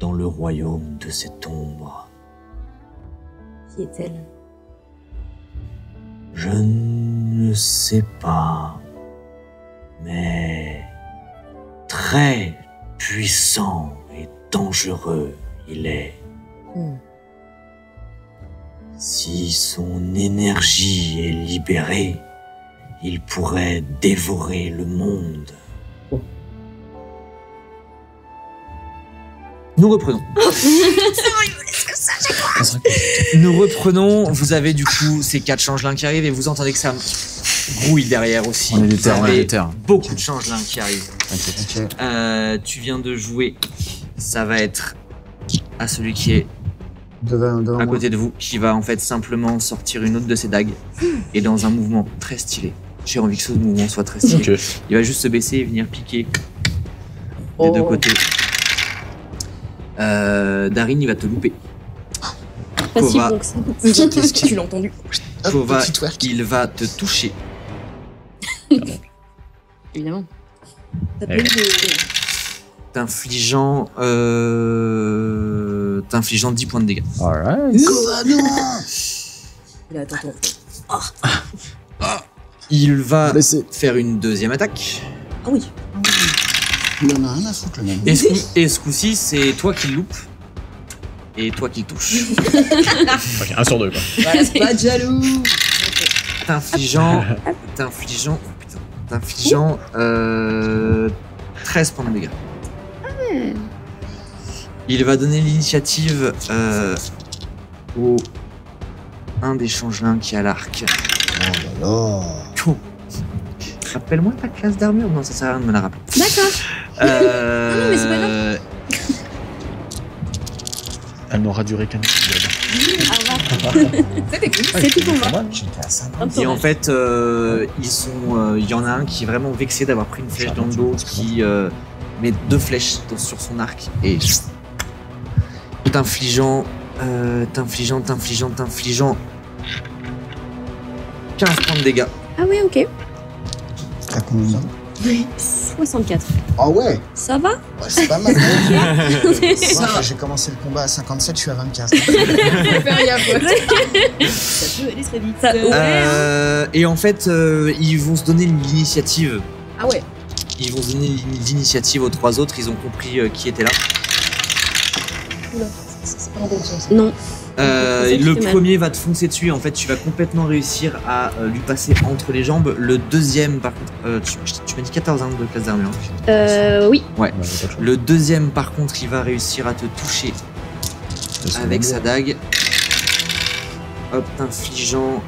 dans le royaume de cette ombre. Qui est-elle? Je ne sais pas, mais très puissant et dangereux il est. Si son énergie est libérée, il pourrait dévorer le monde. Nous reprenons. Nous reprenons. Vous avez du coup ces 4 changelins qui arrivent et vous entendez que ça grouille derrière aussi. On est des Vous terres, on est avez des terres. beaucoup de changelins qui arrivent. Ok. Tu viens de jouer. Ça va être à celui qui est Devant à moi. côté de vous, qui va en fait simplement sortir une autre de ses dagues et dans un mouvement très stylé, J'ai envie que ce mouvement soit très stylé. Ok. Il va juste se baisser et venir piquer des deux côtés. Darin, il va te louper. Pas si Kova. bon que ça. Tu l'as entendu. Hop, Kova, petit twerk. il va te toucher. Évidemment. T'as pas eu de... T'infligeant 10 points de dégâts. Alright. Kova, non. Il a attendu. Il va Blessé. faire une deuxième attaque. Ah oui. Il en a rien à foutre, le même. Et ce coup-ci, c'est toi qui le loupes. Et toi qui le touches. Ok, 1 sur 2 quoi. Voilà, pas de jaloux. T'infligeant 13 points de dégâts. Il va donner l'initiative au un des changelins qui a l'arc. Oh là là. Oh. Rappelle-moi ta classe d'armure. Non, ça sert à rien de me la rappeler. D'accord. non, mais c'est pas grave. Elle n'aura duré qu'un épisode. C'était cool. C'est tout pour moi. J'étais à 5. Et en fait, il y en a un qui est vraiment vexé d'avoir pris une flèche dans le dos, qui met 2 flèches sur son arc et t'infligeant 15 points de dégâts. Ah oui, ok. T'as combien? 64. Ah ouais, Ça va? ouais, c'est pas mal. Ça Moi, quand j'ai commencé le combat à 57, je suis à 24. Fais rien, quoi. Ça peut aller très vite. Ça- ouais. Et en fait, ils vont se donner l'initiative. Ah ouais. Ils vont se donner l'initiative aux 3 autres. Ils ont compris qui était là. Oula, c'est pas dans le bon sens. Non. Le Ça fait mal. premier va te foncer dessus. En fait, tu vas complètement réussir à lui passer entre les jambes. Le deuxième, par contre, tu m'as dit 14 de classe d'armure. Oui. Ouais. Le deuxième, par contre, il va réussir à te toucher avec sa dague. Hop, t'infligeant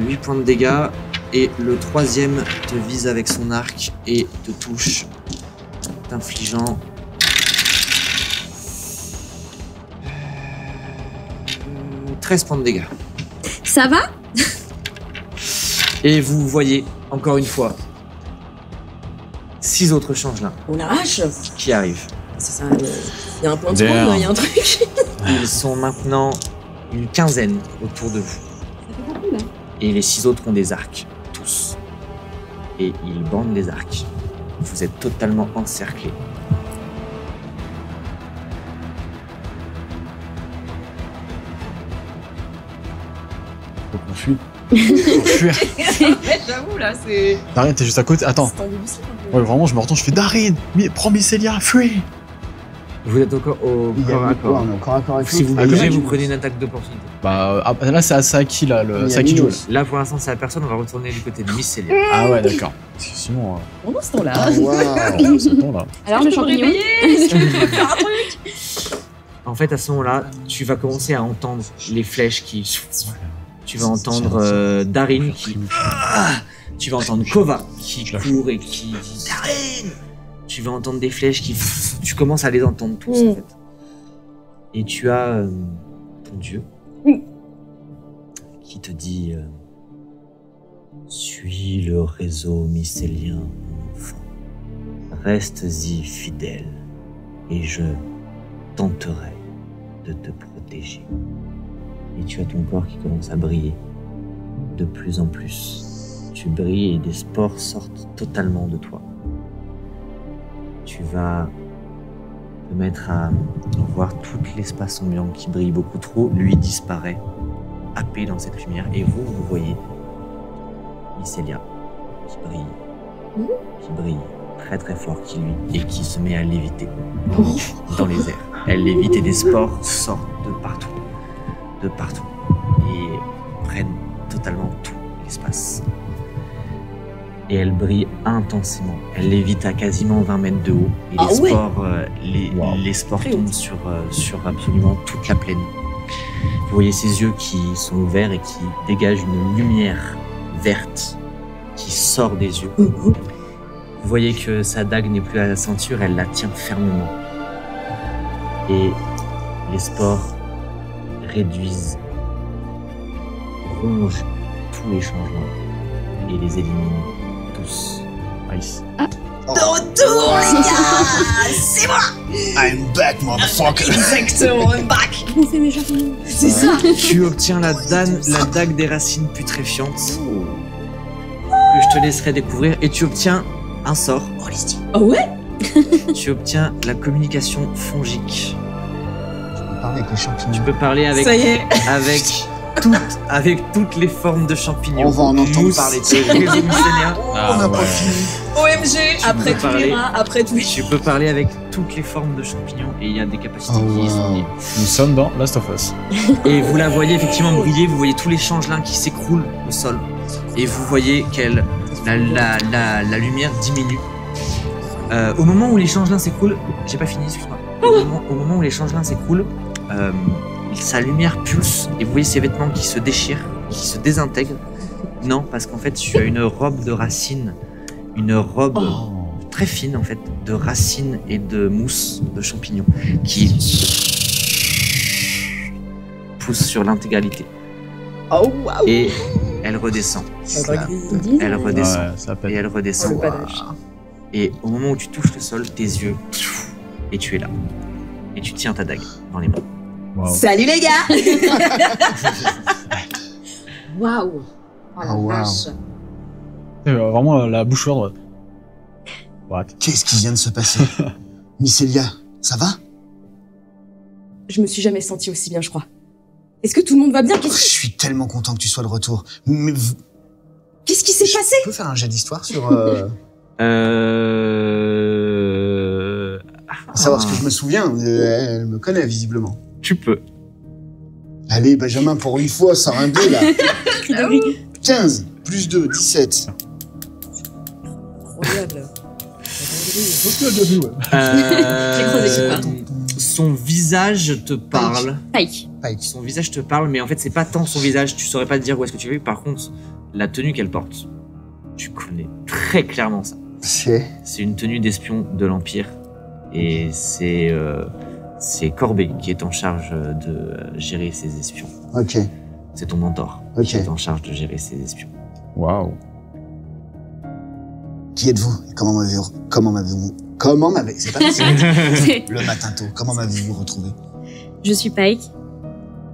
8 points de dégâts. Et le troisième te vise avec son arc et te touche, t'infligeant 13 points de dégâts. Ça va? Et vous voyez, encore une fois, 6 autres changelins Oh la vache. qui arrivent. C'est ça. Il y a un point de Damn. seconde, il y a un truc. Ils sont maintenant une quinzaine autour de vous. Ça fait beaucoup là. Et les 6 autres ont des arcs, tous. Et ils bandent les arcs. Vous êtes totalement encerclés. Faut qu'on fuit. Faut fuir. J'avoue, là, c'est. Darin, t'es juste à côté. Attends. C'est tendu aussi, un peu. Ouais, vraiment, je me retourne, je fais Darin, prends Mycélia, fuis. Vous êtes encore au Il y corps a à quoi? corps. On est encore à corps avec Si vous Ah, bougez, comment vous tu- prenez une attaque d'opportunité. Bah, là, c'est à Saki, là. Il y C'est a à qui joue, là. Minos. Là, pour l'instant, c'est la personne. On va retourner du côté de Mycélia. Ah ouais, d'accord. Parce que sinon, Pendant ce temps-là. Ah, waouh. c'est bon, là. Alors le champignon. Est-ce que je peux faire un truc? En fait, à ce moment-là, tu vas commencer à entendre les flèches qui... Tu vas entendre Darin qui... Tu vas entendre Kova qui court et qui dit Darin. Tu vas entendre des flèches qui... Tu commences à les entendre tous, en fait. Et tu as ton dieu qui te dit suis le réseau mycélien, mon enfant. Reste-y fidèle et je tenterai de te protéger. Et tu as ton corps qui commence à briller de plus en plus. Tu brilles et des spores sortent totalement de toi. Tu vas te mettre à voir tout l'espace ambiant qui brille beaucoup trop. Lui disparaît, happé dans cette lumière. Et vous voyez Mycélia qui brille très très fort, et qui se met à léviter dans les airs. Elle lévite et des spores sortent de partout. Et prennent totalement tout l'espace. Et elle brille intensément. Elle lévite à quasiment 20 mètres de haut. Et Ah les ouais. spores, Wow. les spores Très tombent sur absolument toute la plaine. Vous voyez ses yeux qui sont ouverts et qui dégagent une lumière verte qui sort des yeux. Vous voyez que sa dague n'est plus à la ceinture, elle la tient fermement. Et les spores réduisent, rongent tous les changements. et les élimine tous. Nice. De retour, les gars. C'est moi. I'm back, motherfucker. Exactement, I'm back. On fait mes champignons. C'est ça. Tu obtiens la dague des racines putréfiantes que je te laisserai découvrir et tu obtiens un sort. Ah ouais. Tu obtiens la communication fongique. On parle avec les champignons. Tu peux parler avec Ça y est. avec toutes les formes de champignons. On va en entendre Mousse, parler. réseau mycénien. Ah, On n'a pas ouais. fini. OMG. Après peux tous les parler. rats, après tous les. Tu peux parler avec toutes les formes de champignons et il y a des capacités Oh, qui y sont wow. liées. Nous sommes dans Last of Us. Et vous la voyez effectivement briller, vous voyez tous les changelins qui s'écroulent au sol. Et vous voyez qu'elle la lumière diminue. Au moment où les changelins s'écroulent, j'ai pas fini, excuse-moi. Au moment où les changelins s'écroulent, sa lumière pulse et vous voyez ses vêtements qui se déchirent, qui se désintègrent. Non, parce qu'en fait, tu as une robe de racines, une robe très fine en fait, de racines et de mousse de champignons qui pousse sur l'intégralité. Oh waouh. Et elle redescend. Elle redescend. Ouais, ça Et pète. elle redescend. Le panache. Et au moment où tu touches le sol, tes yeux, et tu es là. Et tu tiens ta dague dans les mains. Wow. Salut les gars. Waouh. Oh la Oh, wow. vache. Vraiment la bouche ouverte. What? Qu'est-ce qui vient de se passer? Mycélia, ça va? Je me suis jamais sentie aussi bien, je crois. Est-ce que tout le monde va bien? Je suis tellement content que tu sois de retour. Mais Qu'est-ce qui s'est passé? tu peux faire un jet d'histoire sur... savoir ce que je me souviens. Elle me connaît, visiblement. Tu peux. Allez, Benjamin, pour une fois, sors un 2, là. 15, plus 2, 17. Incroyable. Son visage te parle. Pike. Son visage te parle, mais en fait, c'est pas tant son visage. Tu saurais pas te dire où est-ce que tu l'as vu. Par contre, la tenue qu'elle porte, tu connais très clairement ça. C'est une tenue d'espion de l'Empire. Et c'est Corbet qui est en charge de gérer ses espions. Ok, C'est ton mentor ok. qui est en charge de gérer ses espions. Waouh. Qui êtes-vous? Comment c'est pas facile. Le matin tôt, comment m'avez-vous retrouvé? Je suis Pike.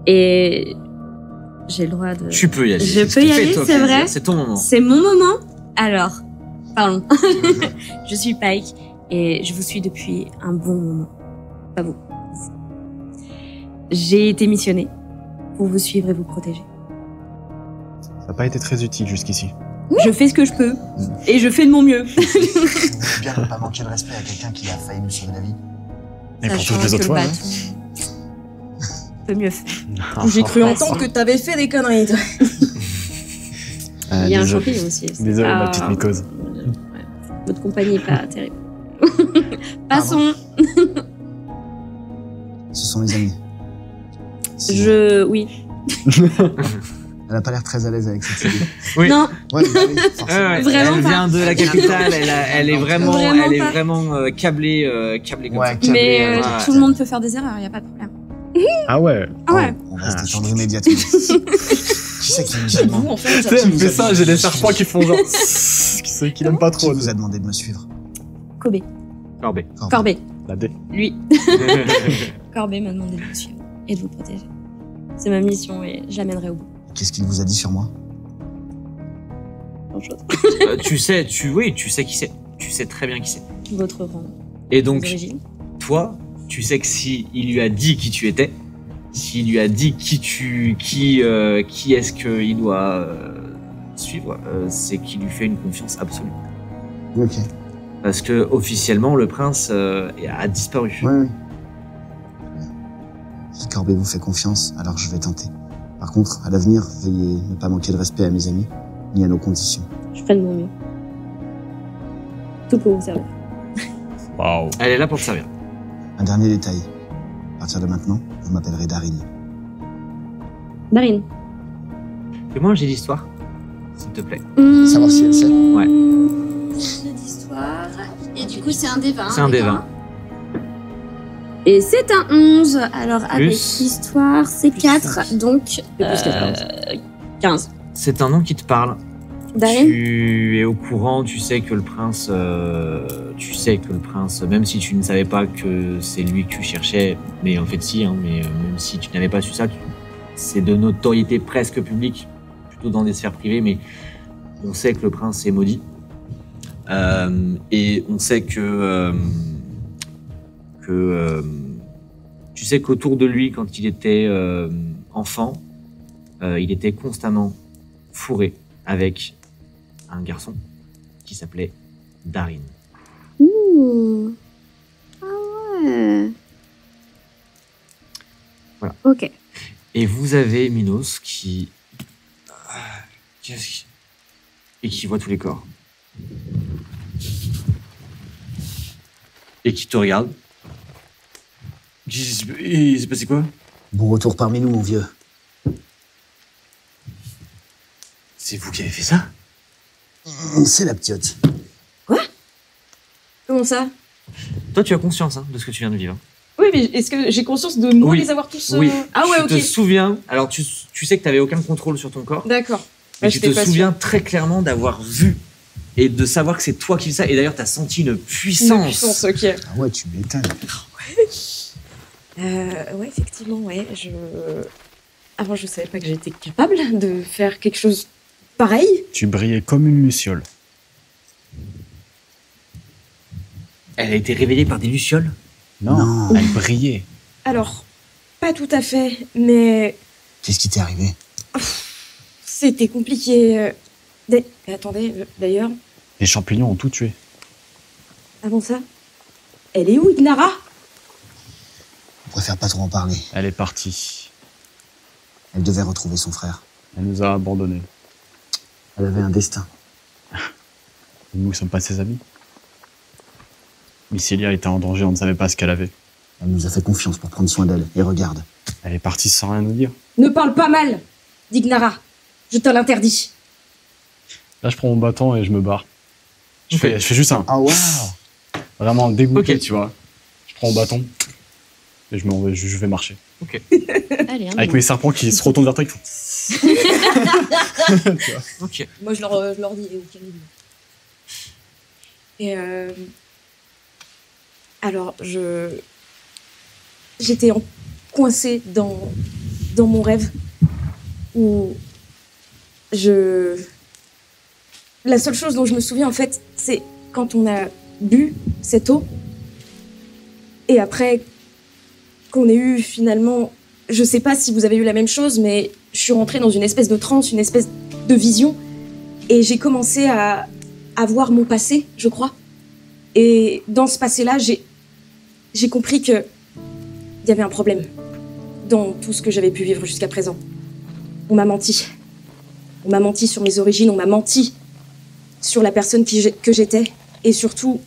Et j'ai le droit de... Tu peux y aller. Je C'est ce peux qui y fait aller, toi c'est plaisir. vrai C'est ton moment. C'est mon moment. Alors, parlons. Je suis Pike et je vous suis depuis un bon moment. Pas vous. J'ai été missionnée pour vous suivre et vous protéger. Ça n'a pas été très utile jusqu'ici. Je fais ce que je peux et je fais de mon mieux. Faut bien ne pas manquer de respect à quelqu'un qui a failli nous sauver la vie. Et pour Sachant toutes les que autres le fois, hein. bateau peut mieux faire. J'ai cru Ah, entendre si. que t'avais fait des conneries, toi. Il y a un désolé. champignon aussi. Désolé, ma petite mycose. Ouais. Votre compagnie est pas terrible. Passons. Ce sont mes amis. Oui. Elle a pas l'air très à l'aise avec cette idée. Oui. Non, Ouais, bah oui, forcément. Ouais, Vraiment elle pas. vient de la capitale, elle est vraiment, Vraiment pas. câblée comme Ouais, ça. câblée, mais ouais. tout le monde peut faire des erreurs, il y a pas de problème. Ah ouais. Ah ouais. On va se détendre immédiatement. Qui c'est qui nous a demandé? Vous, en fait, Tu sais, elle me nous fait a ça, demandé j'ai de des me serpents suivre? qui font genre. Qui l'aiment pas Qui trop. vous a demandé de me suivre? Kobe. Corbet. Corbet. La D. Lui. Corbet m'a demandé de vous suivre et de vous protéger. C'est ma mission et je l'amènerai au bout. Qu'est-ce qu'il vous a dit sur moi? Grand-chose. tu sais qui c'est. Tu sais très bien qui c'est. Votre rang. Et vos donc, origines. toi, tu sais que si il lui a dit qui tu étais, s'il lui a dit qui est-ce qu'il doit suivre, c'est qu'il lui fait une confiance absolue. Ok. Parce que officiellement, le prince a disparu. Ouais, ouais. Si Corbet vous fait confiance, alors je vais tenter. Par contre, à l'avenir, veuillez ne pas manquer de respect à mes amis, ni à nos conditions. Je ferai de mon mieux. Tout pour vous servir. Waouh. Elle est là pour te servir. Un dernier détail. À partir de maintenant, vous m'appellerez Darin. Marine. Fais-moi un jet d'histoire, s'il te plaît. Savoir si elle sait. Ouais. Jeu d'histoire. Et du coup, c'est un D20. C'est un des 20. Et c'est un 11. Alors, avec Plus. histoire, c'est Plus 4. Donc, Et plus 14. 15. C'est un nom qui te parle. Darin? Tu es au courant, tu sais que le prince, même si tu ne savais pas que c'est lui que tu cherchais, mais en fait si, hein, mais même si tu n'avais pas su ça, c'est de notoriété presque publique, plutôt dans des sphères privées, mais on sait que le prince est maudit. Et on sait que tu sais qu'autour de lui, quand il était enfant, il était constamment fourré avec un garçon qui s'appelait Darin. Ouh. Ah ouais. Voilà. Ok. Et vous avez Minos qui voit tous les corps. Et qui te regarde. Il s'est passé quoi? Bon retour parmi nous, mon vieux. C'est vous qui avez fait ça? C'est la ptiote. Comment ça? Toi, tu as conscience de ce que tu viens de vivre. Oui, mais est-ce que j'ai conscience de moi Oui. les avoir tous... Oui. Ah ouais, Tu ok. te souviens, alors tu sais que tu n'avais aucun contrôle sur ton corps, D'accord. mais Ouais, tu j'étais te pas souviens très clairement d'avoir vu et de savoir que c'est toi qui fais ça. Et d'ailleurs, tu as senti une sûre. puissance. Une puissance, ok. Ah ouais, tu m'étonnes. Ouais, effectivement, ouais. Avant, je savais pas que j'étais capable de faire quelque chose pareil. Tu brillais comme une luciole. Elle a été réveillée par des lucioles. Non, elle brillait. Alors, pas tout à fait, mais Qu'est-ce qui t'est arrivé? c'était compliqué. Attendez, d'ailleurs, Les champignons ont tout tué. avant ça, elle est où, Ignara? On préfère pas trop en parler. Elle est partie. Elle devait retrouver son frère. Elle nous a abandonnés. Elle avait un destin. Nous ne sommes pas ses amis. Mycelia était en danger, on ne savait pas ce qu'elle avait. Elle nous a fait confiance pour prendre soin d'elle. Et regarde. Elle est partie sans rien nous dire. Ne parle pas mal d'Ignara. Je te l'interdis. Là, je prends mon bâton et je me barre. Je Ok. fais juste un... Ah waouh! Vraiment dégoûté, Ok. tu vois. Je prends mon bâton et je vais marcher. Allez, hein, Avec mes serpents qui se retournent vers toi, ils font... Ok. Moi, je leur dis. Et alors, j'étais coincée dans mon rêve où la seule chose dont je me souviens en fait, c'est quand on a bu cette eau et après qu'on ait eu finalement, je sais pas si vous avez eu la même chose, mais je suis rentrée dans une espèce de transe, une espèce de vision et j'ai commencé à voir mon passé, je crois. Et dans ce passé-là, j'ai compris que il y avait un problème dans tout ce que j'avais pu vivre jusqu'à présent. On m'a menti. On m'a menti sur mes origines, on m'a menti sur la personne que j'étais. Et surtout,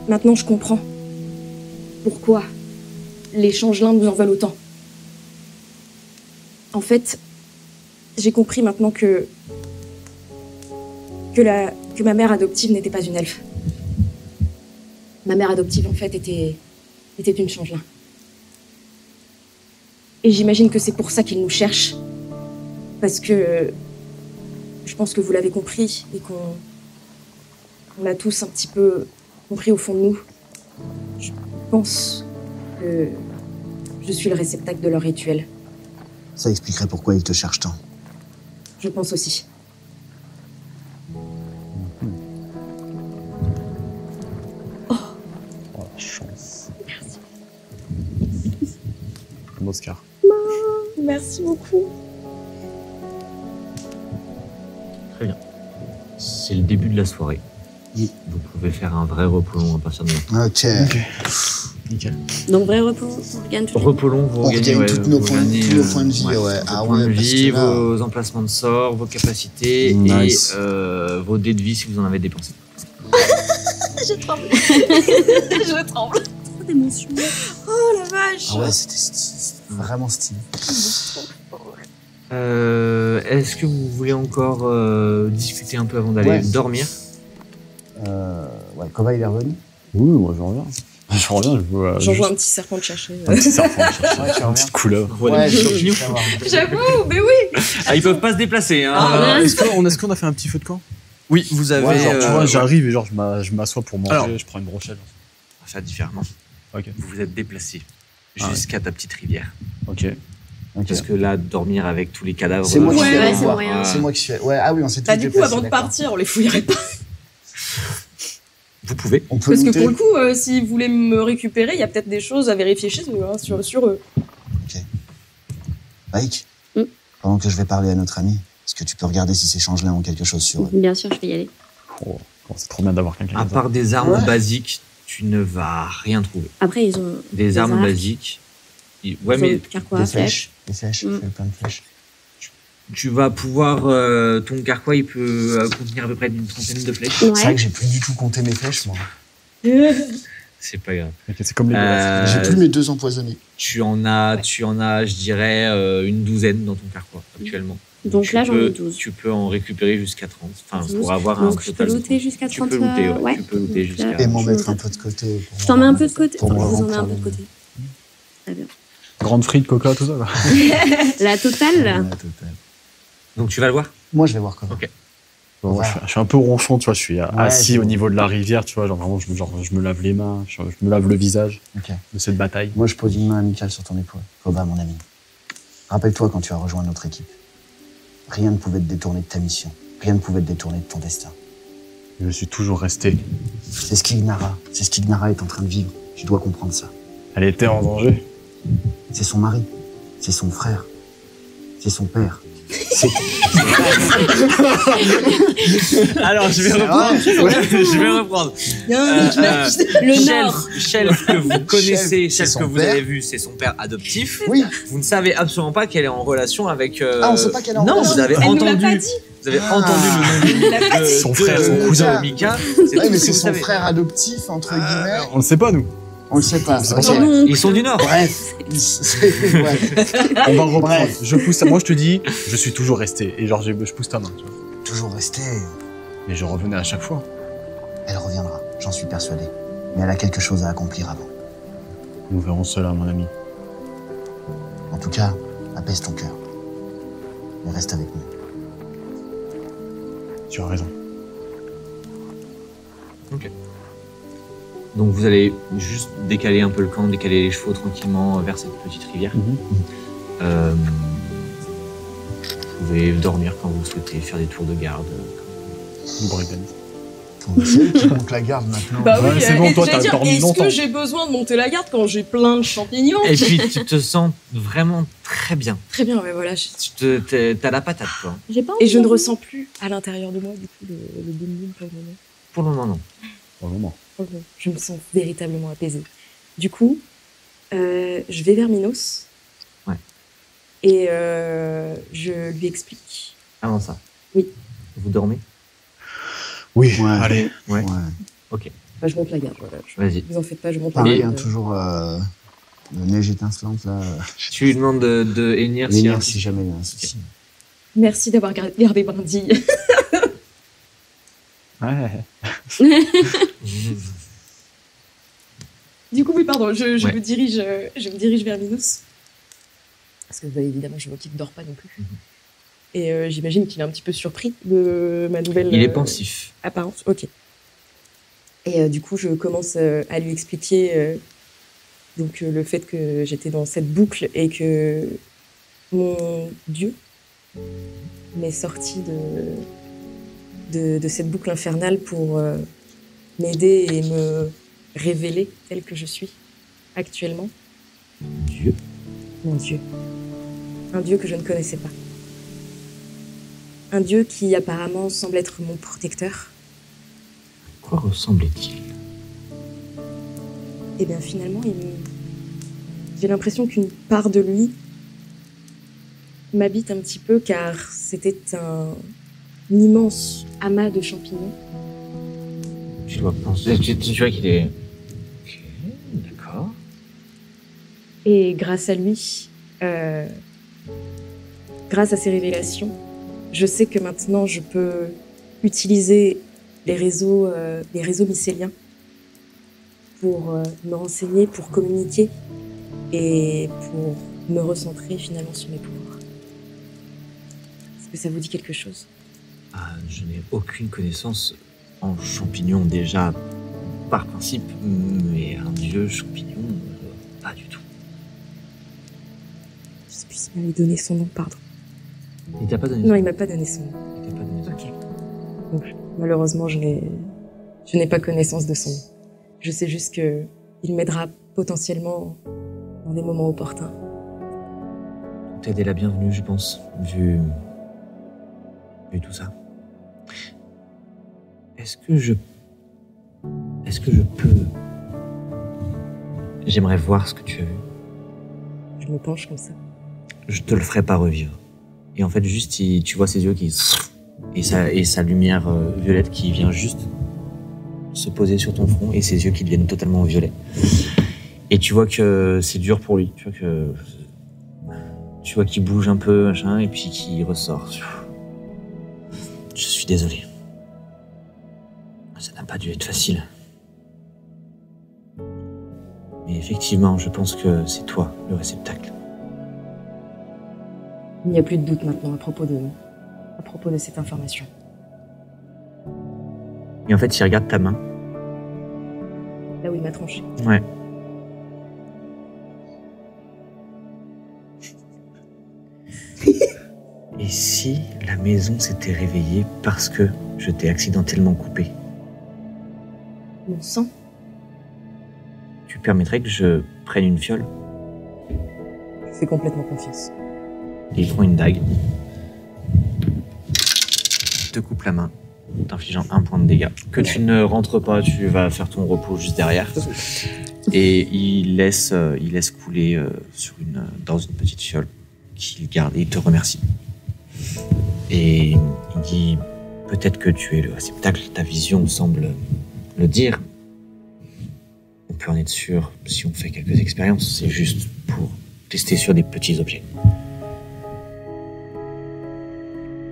maintenant je comprends pourquoi les changelins nous en veulent autant. En fait, j'ai compris maintenant que ma mère adoptive n'était pas une elfe. Ma mère adoptive, en fait, était une changelin. Et j'imagine que c'est pour ça qu'ils nous cherchent. Parce que je pense que vous l'avez compris et qu'on l'a tous un petit peu compris au fond de nous. Je pense que je suis le réceptacle de leur rituel. Ça expliquerait pourquoi ils te cherchent tant. Je pense aussi. Oh, la chance. Merci. Comme Oscar. Merci beaucoup. Très bien. C'est le début de la soirée. Oui. Vous pouvez faire un vrai repos long à partir de maintenant. Ok. Nickel. Donc, vrai repos, on regagne tout Repos long, vous On regagnez regagne tous nos vous points- regagnez, tous nos points de vie, ouais. vos Ah points ouais, de parce vie, que là- vos emplacements de sort, vos capacités Nice. et vos dés de vie si vous en avez dépensé. Je tremble. Je tremble. Trop d'émotions. Oh la vache. Ah ouais, c'était vraiment stylé. Est-ce que vous voulez encore discuter un peu avant d'aller Ouais. dormir? Ouais, Kova, il est revenu? Oui, moi je reviens. Je reviens, je vois. J'envoie un petit serpent de chercher. Un petit serpent, Ouais, tu une reviens. petite couleuvre. Voilà, je champignons. veux savoir. J'avoue, mais oui. Ah, ils peuvent pas se déplacer. Hein. Est-ce qu'on a fait un petit feu de camp? Oui, vous avez. Ouais, genre, tu vois, ouais. j'arrive et genre, je m'assois pour manger, Alors. je prends une brochette. On va faire différemment. Ok. Vous vous êtes déplacé Ah jusqu'à ta petite rivière. Ok. Ok. Parce que là, dormir avec tous les cadavres. C'est moi qui Ouais, suis allé c'est voir. moyen. C'est moi qui suis allé. Ouais, ah oui, on s'est tous Bah, du coup, déplacés, avant de d'accord. partir, on les fouillerait pas. Vous pouvez. On peut Parce que looter. pour le coup, s'ils voulaient me récupérer, il y a peut-être des choses à vérifier chez eux, hein, sur eux. Mike, Mm. pendant que je vais parler à notre ami, est-ce que tu peux regarder si ces changes-là ont quelque chose sur eux? Bien sûr, je vais y aller. Oh, c'est trop bien d'avoir quelqu'un À comme ça. part des armes Ouais. basiques, tu ne vas rien trouver. Après, ils ont Des armes arcs, basiques. Ouais, ils mais ont carquois, Des flèches. flèches. Des flèches. Mm. Je fais plein de flèches. tu vas pouvoir. Ton carquois, il peut contenir à peu près une trentaine de flèches. Ouais. C'est vrai que j'ai plus du tout compté mes flèches, moi. C'est pas grave. Ok, c'est comme les J'ai plus mes 2 empoisonnés. Tu en as, je dirais, une douzaine dans ton carquois actuellement. Donc Tu là, j'en peux- ai 12. Tu peux en récupérer jusqu'à 30. Enfin, 12. pour avoir un Donc je peux total de looter 30. jusqu'à 30. Tu peux looter, ouais. ouais. Tu peux looter Donc là, jusqu'à. Et m'en je mettre un note. peu de côté. pour Je t'en mets un peu de côté. pour Enfin, me je vous en mets remplir un peu de le- côté. Très bien. grande frite, coca, tout ça. Quoi. La totale. Ouais, total. Donc tu vas le voir. Moi, je vais voir comment. Ok. Bon, Voilà. je suis un peu ronchon, tu vois, je suis assis je au vois. niveau de la rivière, tu vois, genre vraiment, je me lave les mains, je me lave le visage Ok. de cette bataille. Moi, je pose une main amicale sur ton épaule. Koba, mon ami. Rappelle-toi quand tu as rejoint notre équipe. Rien ne pouvait te détourner de ta mission. Rien ne pouvait te détourner de ton destin. Je suis toujours resté. C'est ce qu'Ignara est en train de vivre. Tu dois comprendre ça. Elle était en danger. C'est son mari. C'est son frère. C'est son père. C'est... Alors je vais C'est reprendre. vrai. Je vais reprendre. Le Nord. Shelf que vous connaissez, Shelf, c'est Shelf que son vous père. avez vu, c'est son père adoptif. Oui. Vous ne savez absolument pas qu'elle est en relation avec. Ah, on sait pas qu'elle est en Non, relation. vous avez Elle nous l'a entendu. pas dit. Vous avez Ah. entendu le nom de Son frère, son cousin. Mika. C'est Ouais, tout mais ce que c'est vous son savez. frère adoptif, entre guillemets. On le sait pas, nous. On le sait pas. C'est Ok. pour ça. Non. Ils sont du Nord. Bref. Ouais. On va reprendre. Bref. Je pousse ta... Moi, je te dis, je suis toujours resté. Et genre, je pousse ta main, tu vois. Toujours resté. Mais je revenais à chaque fois. Elle reviendra, j'en suis persuadé. Mais elle a quelque chose à accomplir avant. Nous verrons cela, mon ami. En tout cas, apaise ton cœur. Mais reste avec nous. Tu as raison. Donc vous allez juste décaler un peu le camp, décaler les chevaux tranquillement vers cette petite rivière. Euh, vous pouvez dormir quand vous souhaitez, faire des tours de garde. Brigan. C'est qui monte la garde maintenant. Bah Ouais, oui, c'est bon, et toi, j'allais t'as dire, dormi est-ce longtemps. que j'ai besoin de monter la garde quand j'ai plein de champignons Et puis tu te sens vraiment très bien. Très bien, mais voilà. T'as la patate, quoi. J'ai pas Et je ne envie. ressens plus à l'intérieur de moi, du coup, le boum-boum pour le moment. Pour le moment, non. Pour le moment. Pour le moment. Je me sens véritablement apaisée. Du coup, je vais vers Minos. Ouais. Et je lui explique. Avant ça. Oui. Vous dormez? Oui, Ouais. allez. Ouais. Enfin, je monte la garde, voilà. Vas-y. Vous en faites pas, je monte la Pareil, garde. hein, toujours la neige étincelante là. Tu lui demandes de Enir si Venir si jamais il y a un souci. Merci d'avoir gardé Brindille. Ouais. Du coup, oui, pardon, je Ouais. me dirige vers Minos. Parce que, bah, évidemment, je vois qu'il ne dort pas non plus. Et j'imagine qu'il est un petit peu surpris de ma nouvelle Il est pensif. apparence. Ok. Et du coup, je commence à lui expliquer donc, le fait que j'étais dans cette boucle et que mon Dieu m'est sorti de cette boucle infernale pour m'aider et me révéler tel que je suis actuellement. Dieu. Mon Dieu. Un Dieu que je ne connaissais pas. Un Dieu qui apparemment semble être mon protecteur. À quoi ressemblait-il? Et bien finalement, j'ai l'impression qu'une part de lui m'habite un petit peu car c'était un immense amas de champignons. Tu dois penser. Tu vois qu'il est. Ok, d'accord. Et grâce à lui, grâce à ses révélations, je sais que maintenant je peux utiliser les réseaux mycéliens pour me renseigner, pour communiquer et pour me recentrer finalement sur mes pouvoirs. Est-ce que ça vous dit quelque chose? Je n'ai aucune connaissance en champignons déjà par principe, mais un dieu champignon, pas du tout. Je sais plus s'il m'avait donné son nom, pardon. Il t'a pas donné Non, il m'a pas donné son nom. Il t'a pas donné son nom. Ok. Donc, malheureusement, je n'ai pas connaissance de son nom. Je sais juste que il m'aidera potentiellement dans des moments opportuns. T'aider la bienvenue, je pense, vu tout ça. Est-ce que je peux... J'aimerais voir ce que tu as vu. Je me penche comme ça. Je te le ferai pas revivre. Et en fait, juste, tu vois ses yeux qui... Et sa lumière violette qui vient juste se poser sur ton front et ses yeux qui deviennent totalement violets. Et tu vois que c'est dur pour lui. Tu vois qu'il bouge un peu, machin, et puis qu'il ressort. Je suis désolé. Ça n'a pas dû être facile. Mais effectivement, je pense que c'est toi, le réceptacle. Il n'y a plus de doute maintenant à propos de cette information. Et en fait, il regarde ta main. Là où il m'a tranché. Ouais. Et si la maison s'était réveillée parce que je t'ai accidentellement coupé? Mon sang? Tu permettrais que je prenne une fiole? Je fais complètement confiance. Et il prend une dague. Te coupe la main, t'infligeant 1 point de dégâts. Que tu ne rentres pas, tu vas faire ton repos juste derrière. Et il laisse couler dans une petite fiole qu'il garde et il te remercie. Et il dit, peut-être que tu es le réceptacle, ta vision semble le dire. On peut en être sûr si on fait quelques expériences, c'est juste pour tester sur des petits objets.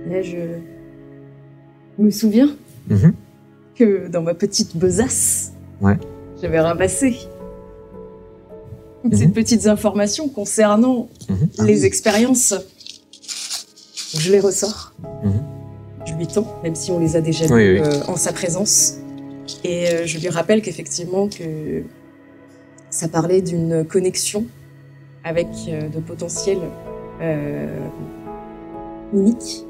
Là, je me souviens que dans ma petite besace, j'avais ramassé ces petites informations concernant les expériences. Je les ressors. Je lui tends, même si on les a déjà vues en sa présence. Et je lui rappelle qu'effectivement, que ça parlait d'une connexion avec de potentiels mimiques.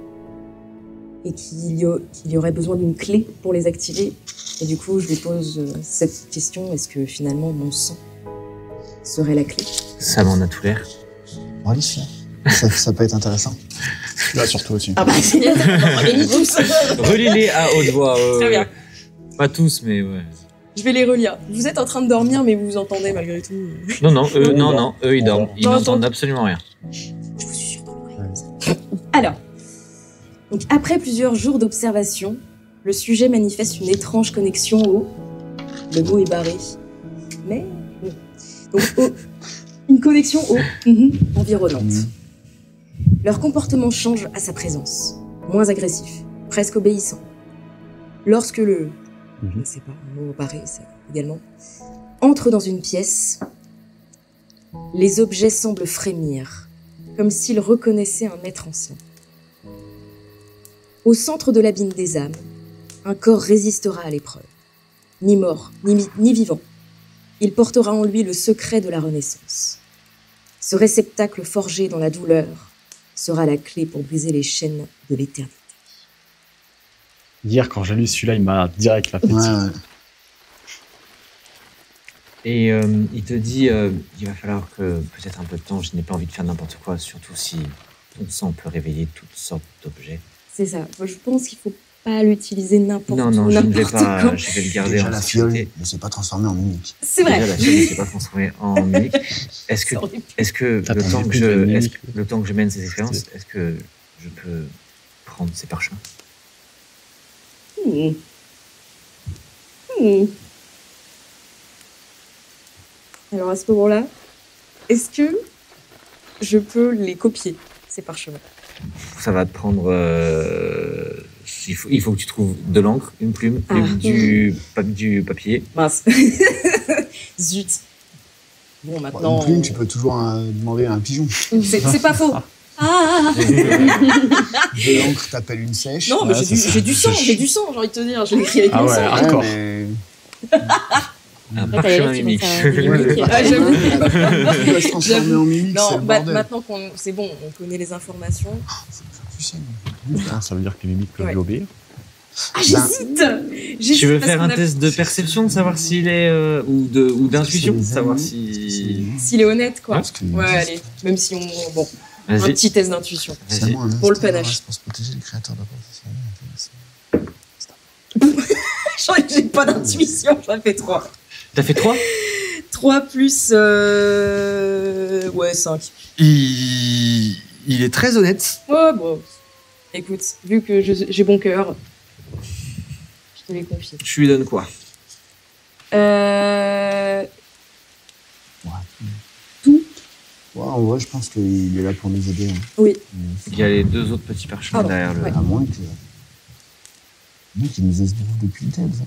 Et qu'il y aurait besoin d'une clé pour les activer. Et du coup, je lui pose cette question, est-ce que finalement mon sang serait la clé? Ça m'en a tout l'air. Alicia, ça peut être intéressant. Là, surtout aussi. Ah bah c'est bien, relis tous. Relis-les à haute voix. Très bien. Pas tous, mais ouais. Je vais les relire. Vous êtes en train de dormir, mais vous entendez malgré tout. Non, eux ils dorment. Ils n'entendent absolument rien. Je vous suis sûr. Alors, donc après plusieurs jours d'observation, le sujet manifeste une étrange connexion au... Le mot est barré. Mais... Donc, une connexion au... environnante. Leur comportement change à sa présence. Moins agressif, presque obéissant. Lorsque le... Je ne sais pas, le mot barré, ça également... entre dans une pièce, les objets semblent frémir, comme s'ils reconnaissaient un être ancien. Au centre de l'abîme des âmes, un corps résistera à l'épreuve. Ni mort, ni vivant. Il portera en lui le secret de la renaissance. Ce réceptacle forgé dans la douleur sera la clé pour briser les chaînes de l'éternité. Hier, quand j'ai lu celui-là, il m'a direct la pétille. Ouais. Et il te dit, il va falloir que peut-être un peu de temps, je n'ai pas envie de faire n'importe quoi, surtout si ton sang peut réveiller toutes sortes d'objets. C'est ça. Je pense qu'il ne faut pas l'utiliser n'importe où. Non, je ne vais pas. Quand. Je vais le garder Déjà, en la fiole sécurité. ne s'est pas transformée en mimique. C'est vrai. Déjà, la fiole ne s'est pas transformée en mimique. Est-ce que le temps que je mène ces expériences, est-ce que je peux prendre ces parchemins? Alors à ce moment-là, est-ce que je peux les copier, ces parchemins? Ça va te prendre... il faut que tu trouves de l'encre, une plume, du papier. Mince. Zut. Bon, maintenant... Une plume, tu peux toujours demander à un pigeon. C'est pas faux. Ah De l'encre, t'appelles une sèche. Non, mais j'ai du sang, j'ai envie de te dire. Je l'ai écrit avec mon sang. hardcore. Mais... Un Après, t'as parchemin les mimique. Ah, j'avoue. Il va se transformer en mimique, c'est Non, le bordel. maintenant c'est bon, on connaît les informations. Tu sais, Ça veut dire que les mimiques peuvent Ouais. l'obéir. Ah, j'hésite. Tu veux faire un test de perception, de savoir s'il est... ou d'intuition, de savoir si... S'il est honnête, quoi. Parce que- Ouais, allez. Même si on... Bon, un Vas-y. petit test d'intuition. Vas-y. Seulement un Pour le instinct panache. pour se protéger, le créateur doit J'ai pas d'intuition, j'en fais 3. T'as fait 3 3 plus... Ouais, 5. Il est très honnête. Oh, bon. Écoute, vu que j'ai bon cœur, je te l'ai confié. Tu lui donnes quoi? Ouais, en vrai, je pense qu'il est là pour nous aider. Hein. Oui. Il y a les 2 autres petits parchemins Pardon, derrière le... ouais. À moins que... qu'il nous esbrouve depuis le thème, ça.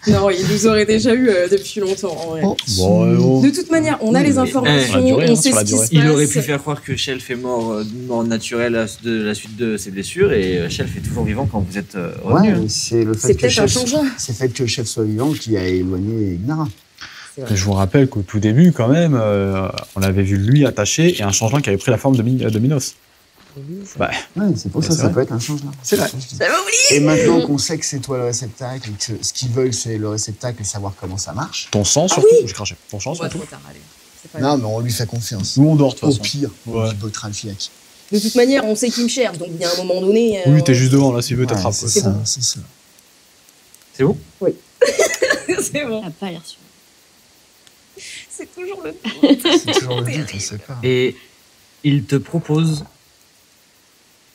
Non, il nous aurait déjà eu depuis longtemps, en vrai. Bon, De toute manière, on a les informations, sur la durée, on hein, sait sur ce la qui se durée. passe. Il aurait pu faire croire que Shelf est mort d'une mort naturelle de la suite de ses blessures et Shelf est toujours vivant quand vous êtes revenu. Ouais, mais c'est le C'est fait que peut-être un chef... changeant. C'est le fait que le chef soit vivant qui a éloigné Ignara. Je vous rappelle qu'au tout début, quand même, on avait vu lui attaché et un changeling qui avait pris la forme de Minos. Bah, Ouais, c'est pour Ouais, ça, c'est ça vrai. peut être un changement. C'est vrai. J'avais oublié. Et maintenant qu'on sait que c'est toi le réceptacle, et que ce qu'ils veulent, c'est le réceptacle et savoir comment ça marche. ton sang surtout, oui. je crachais. Ton sang On va surtout. trop tard, allez. C'est pas Non, mais on lui fait confiance. Nous on dort de toute Au façon. pire, Ouais. on bottera le fiac. De toute manière, on sait qui me cherche, donc il y a un moment donné... Oui, t'es juste devant là, s'il veut t'attraper. c'est C'est ça, bon. c'est ça. C'est bon? C'est bon. T'as pas l'air sûr. C'est toujours le... C'est toujours le but, on sait pas. Et il te propose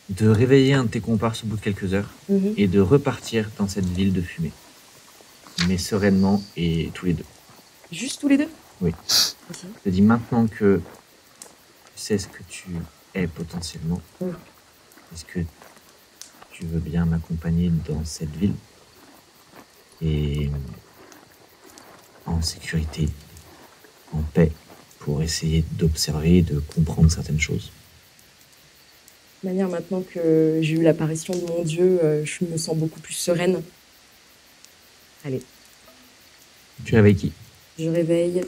de réveiller un de tes comparses au bout de quelques heures Mhm. et de repartir dans cette ville de fumée. Mais sereinement et tous les deux. Juste tous les deux? Oui. Ok. Je te dis maintenant que tu sais ce que tu es potentiellement. Mhm. Est-ce que tu veux bien m'accompagner dans cette ville et en sécurité, en paix, pour essayer d'observer et de comprendre certaines choses? De manière, maintenant que j'ai eu l'apparition de mon dieu, je me sens beaucoup plus sereine. Allez, Tu réveilles qui? je réveille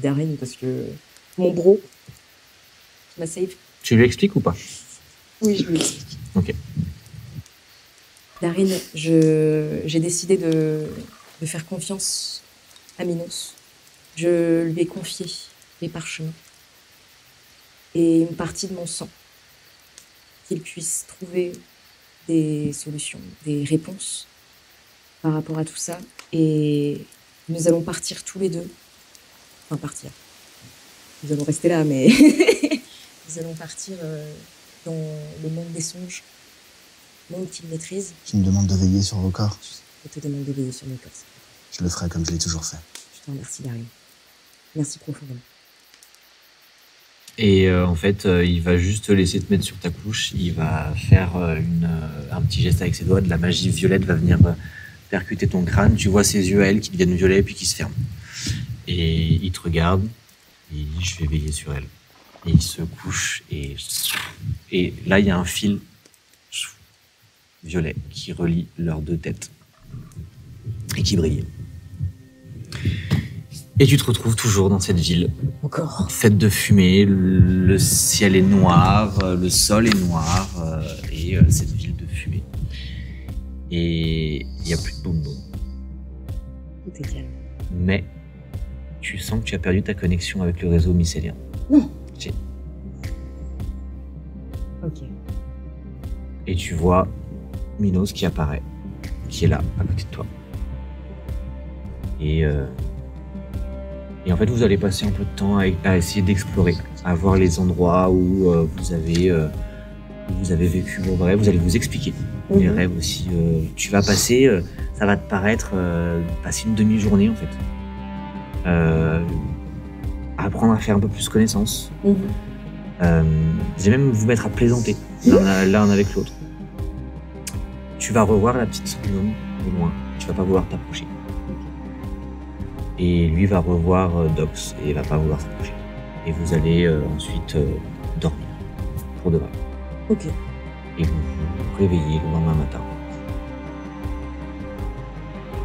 Darren parce que mon bro m'a save. Tu lui expliques ou pas? Oui, je lui explique. Ok. Darren, j'ai décidé de faire confiance à Minos. Je lui ai confié les parchemins et une partie de mon sang. Qu'il puisse trouver des solutions, des réponses par rapport à tout ça. Et nous allons partir tous les deux. Enfin, partir. Nous allons rester là, mais nous allons partir dans le monde des songes, monde qu'il maîtrise. Tu me demandes de veiller sur vos corps. Je te demande de veiller sur mes corps. Je le ferai comme je l'ai toujours fait. Je te remercie, Darren. Merci profondément. Et en fait, il va juste te laisser te mettre sur ta couche. Il va faire un petit geste avec ses doigts. De la magie violette va venir percuter ton crâne. Tu vois ses yeux à elle qui deviennent violets puis qui se ferment. Et il te regarde. Et il dit, je vais veiller sur elle. Et il se couche. Et là, il y a un fil violet qui relie leurs deux têtes. Et qui brille. Et tu te retrouves toujours dans cette ville. Encore. Faite de fumée, le ciel est noir, le sol est noir, et cette ville de fumée. Et il n'y a plus de boum-boum. Tout est calme. Mais tu sens que tu as perdu ta connexion avec le réseau mycélien. Non. Si. Ok. Et tu vois Minos qui apparaît, qui est là, à côté de toi. Et en fait, vous allez passer un peu de temps à essayer d'explorer, à voir les endroits où vous avez vécu vos rêves. Vous allez vous expliquer les rêves aussi. Tu vas passer, ça va te paraître, passer une demi-journée en fait. Apprendre à faire un peu plus connaissance. Vous allez même vous mettre à plaisanter l'un avec l'autre. Tu vas revoir la petite gnome au loin. Tu vas pas vouloir t'approcher. Et lui va revoir Dox et va pas vouloir s'approcher. Et vous allez ensuite dormir pour de vrai. Ok. Et vous vous réveillez le lendemain matin.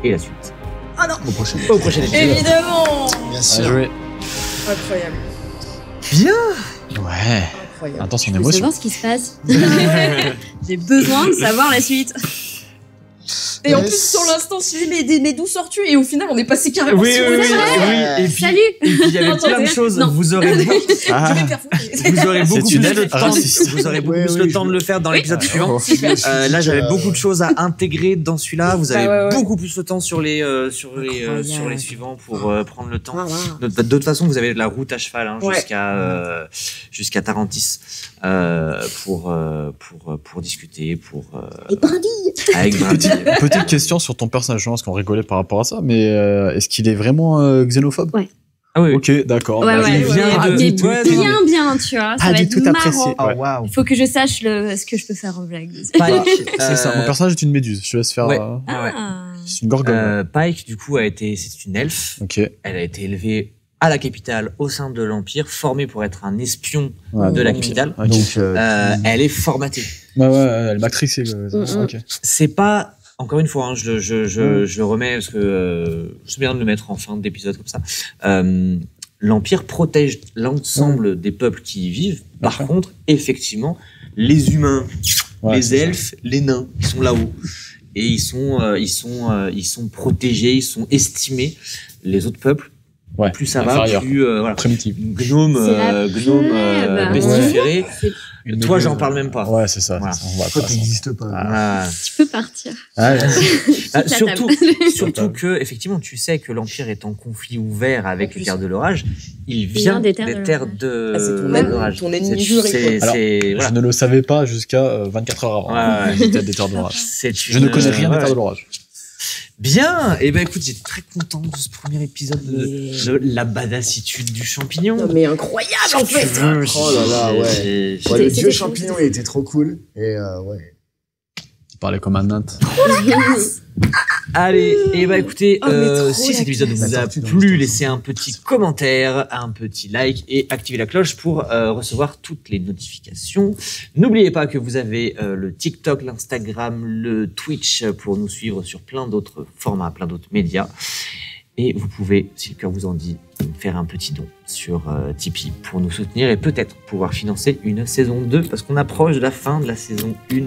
Et la suite. Ah non. Au prochain. Au prochain épisode. Évidemment. Bien Bien sûr. joué. Incroyable. Ouais. Incroyable. Attends, son Je veux émotion. savoir ce qui se passe. J'ai besoin de savoir la suite. Et en Yes. plus, sur l'instant, je me dis, mais d'où sors-tu? Et au final, on est passé carrément sur oui, le oui, sujet. oui. Et puis, Salut. il y avait plein de Attendez. choses. Non. Vous aurez beaucoup, Je vais me faire foutre. vous aurez beaucoup une plus aide le temps. raciste. Vous aurez beaucoup Oui, plus oui, le je temps de veux- le faire dans l'épisode suivant. Super. Là, j'avais beaucoup de choses à intégrer dans celui-là. Vous avez ouais. beaucoup plus le temps sur les Incroyable. sur les suivants pour prendre le temps. Ah, ouais. De toute façon, vous avez de la route à cheval Ouais. jusqu'à Tarantis pour discuter, Et Brindille. avec Brindille. Petite question sur ton personnage, parce qu'on rigolait par rapport à ça, mais est-ce qu'il est vraiment xénophobe? Ah oui. Ok, d'accord. Ouais, Bah, ouais, il vient ouais, de- mais ouais, bien, tu vois. Ça Pas va du être tout apprécié. marrant. Ouais. waouh. Faut que je sache ce que je peux faire en blague. Pike, C'est ça, mon personnage est une méduse. Je te laisse faire. Ouais. euh, Ah. C'est une gorgone. Pike, du coup, c'est une elfe. Ok. Elle a été élevée à la capitale, au sein de l'Empire, formée pour être un espion Ouais, de la donc- capitale. Ok. Donc, Elle est formatée. Ouais, elle matrixé. Ok. C'est pas, encore une fois, hein, je le remets parce que c'est bien de le mettre en fin d'épisode comme ça. L'Empire protège l'ensemble des peuples qui y vivent. Par D'accord. contre, effectivement, les humains, Ouais, les c'est ça. elfes, les nains, ils sont là-haut. Et ils sont protégés, ils sont estimés. Les autres peuples, Ouais, plus ça va, inférieur. plus voilà. Primitif. Gnome, C'est la plèbe. pestiféré. Une Toi, méduse. j'en parle même pas. Ouais, c'est ça. Voilà. c'est ça, on va toi, pas t'existes pas. Ah. Tu peux partir. Ouais, Ah, Quitte la surtout, table. surtout que, effectivement, tu sais que l'Empire est en conflit ouvert avec En les plus. terres de l'orage. Il vient des terres de Ah, c'est ton ennemi- l'orage. ton ennemi C'est- juré, quoi. c'est- Alors, c'est- Je voilà. ne le savais pas jusqu'à 24 heures avant. Ouais, ouais. J'étais des terres de l'orage. C'est Je ne connais rien des ouais. terres de l'orage. Bien. Et ben, écoute, j'étais très content de ce premier épisode de la badassitude du champignon. Non, mais incroyable, en fait. Oh là là, ouais. J'ai- Ouais, le C'était dieu cool, champignon, c'était il était trop cool. Et ouais. Il parlait comme un nain. Allez, et bah écoutez, Oh, mais trop si la cet épisode classe. vous La a tortue dans plu, l'histoire. laissez un petit commentaire, un petit like et activez la cloche pour recevoir toutes les notifications. N'oubliez pas que vous avez le TikTok, l'Instagram, le Twitch pour nous suivre sur plein d'autres formats, plein d'autres médias. Et vous pouvez, si le cœur vous en dit, faire un petit don sur Tipeee pour nous soutenir et peut-être pouvoir financer une saison 2 parce qu'on approche de la fin de la saison 1.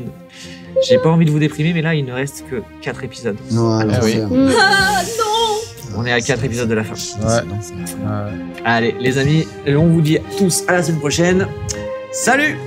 J'ai pas envie de vous déprimer, mais là, il ne reste que 4 épisodes. Non, l'enfer. Ah, non. On est à 4 épisodes de la fin. Ouais. Allez, les amis, on vous dit tous à la semaine prochaine. Salut!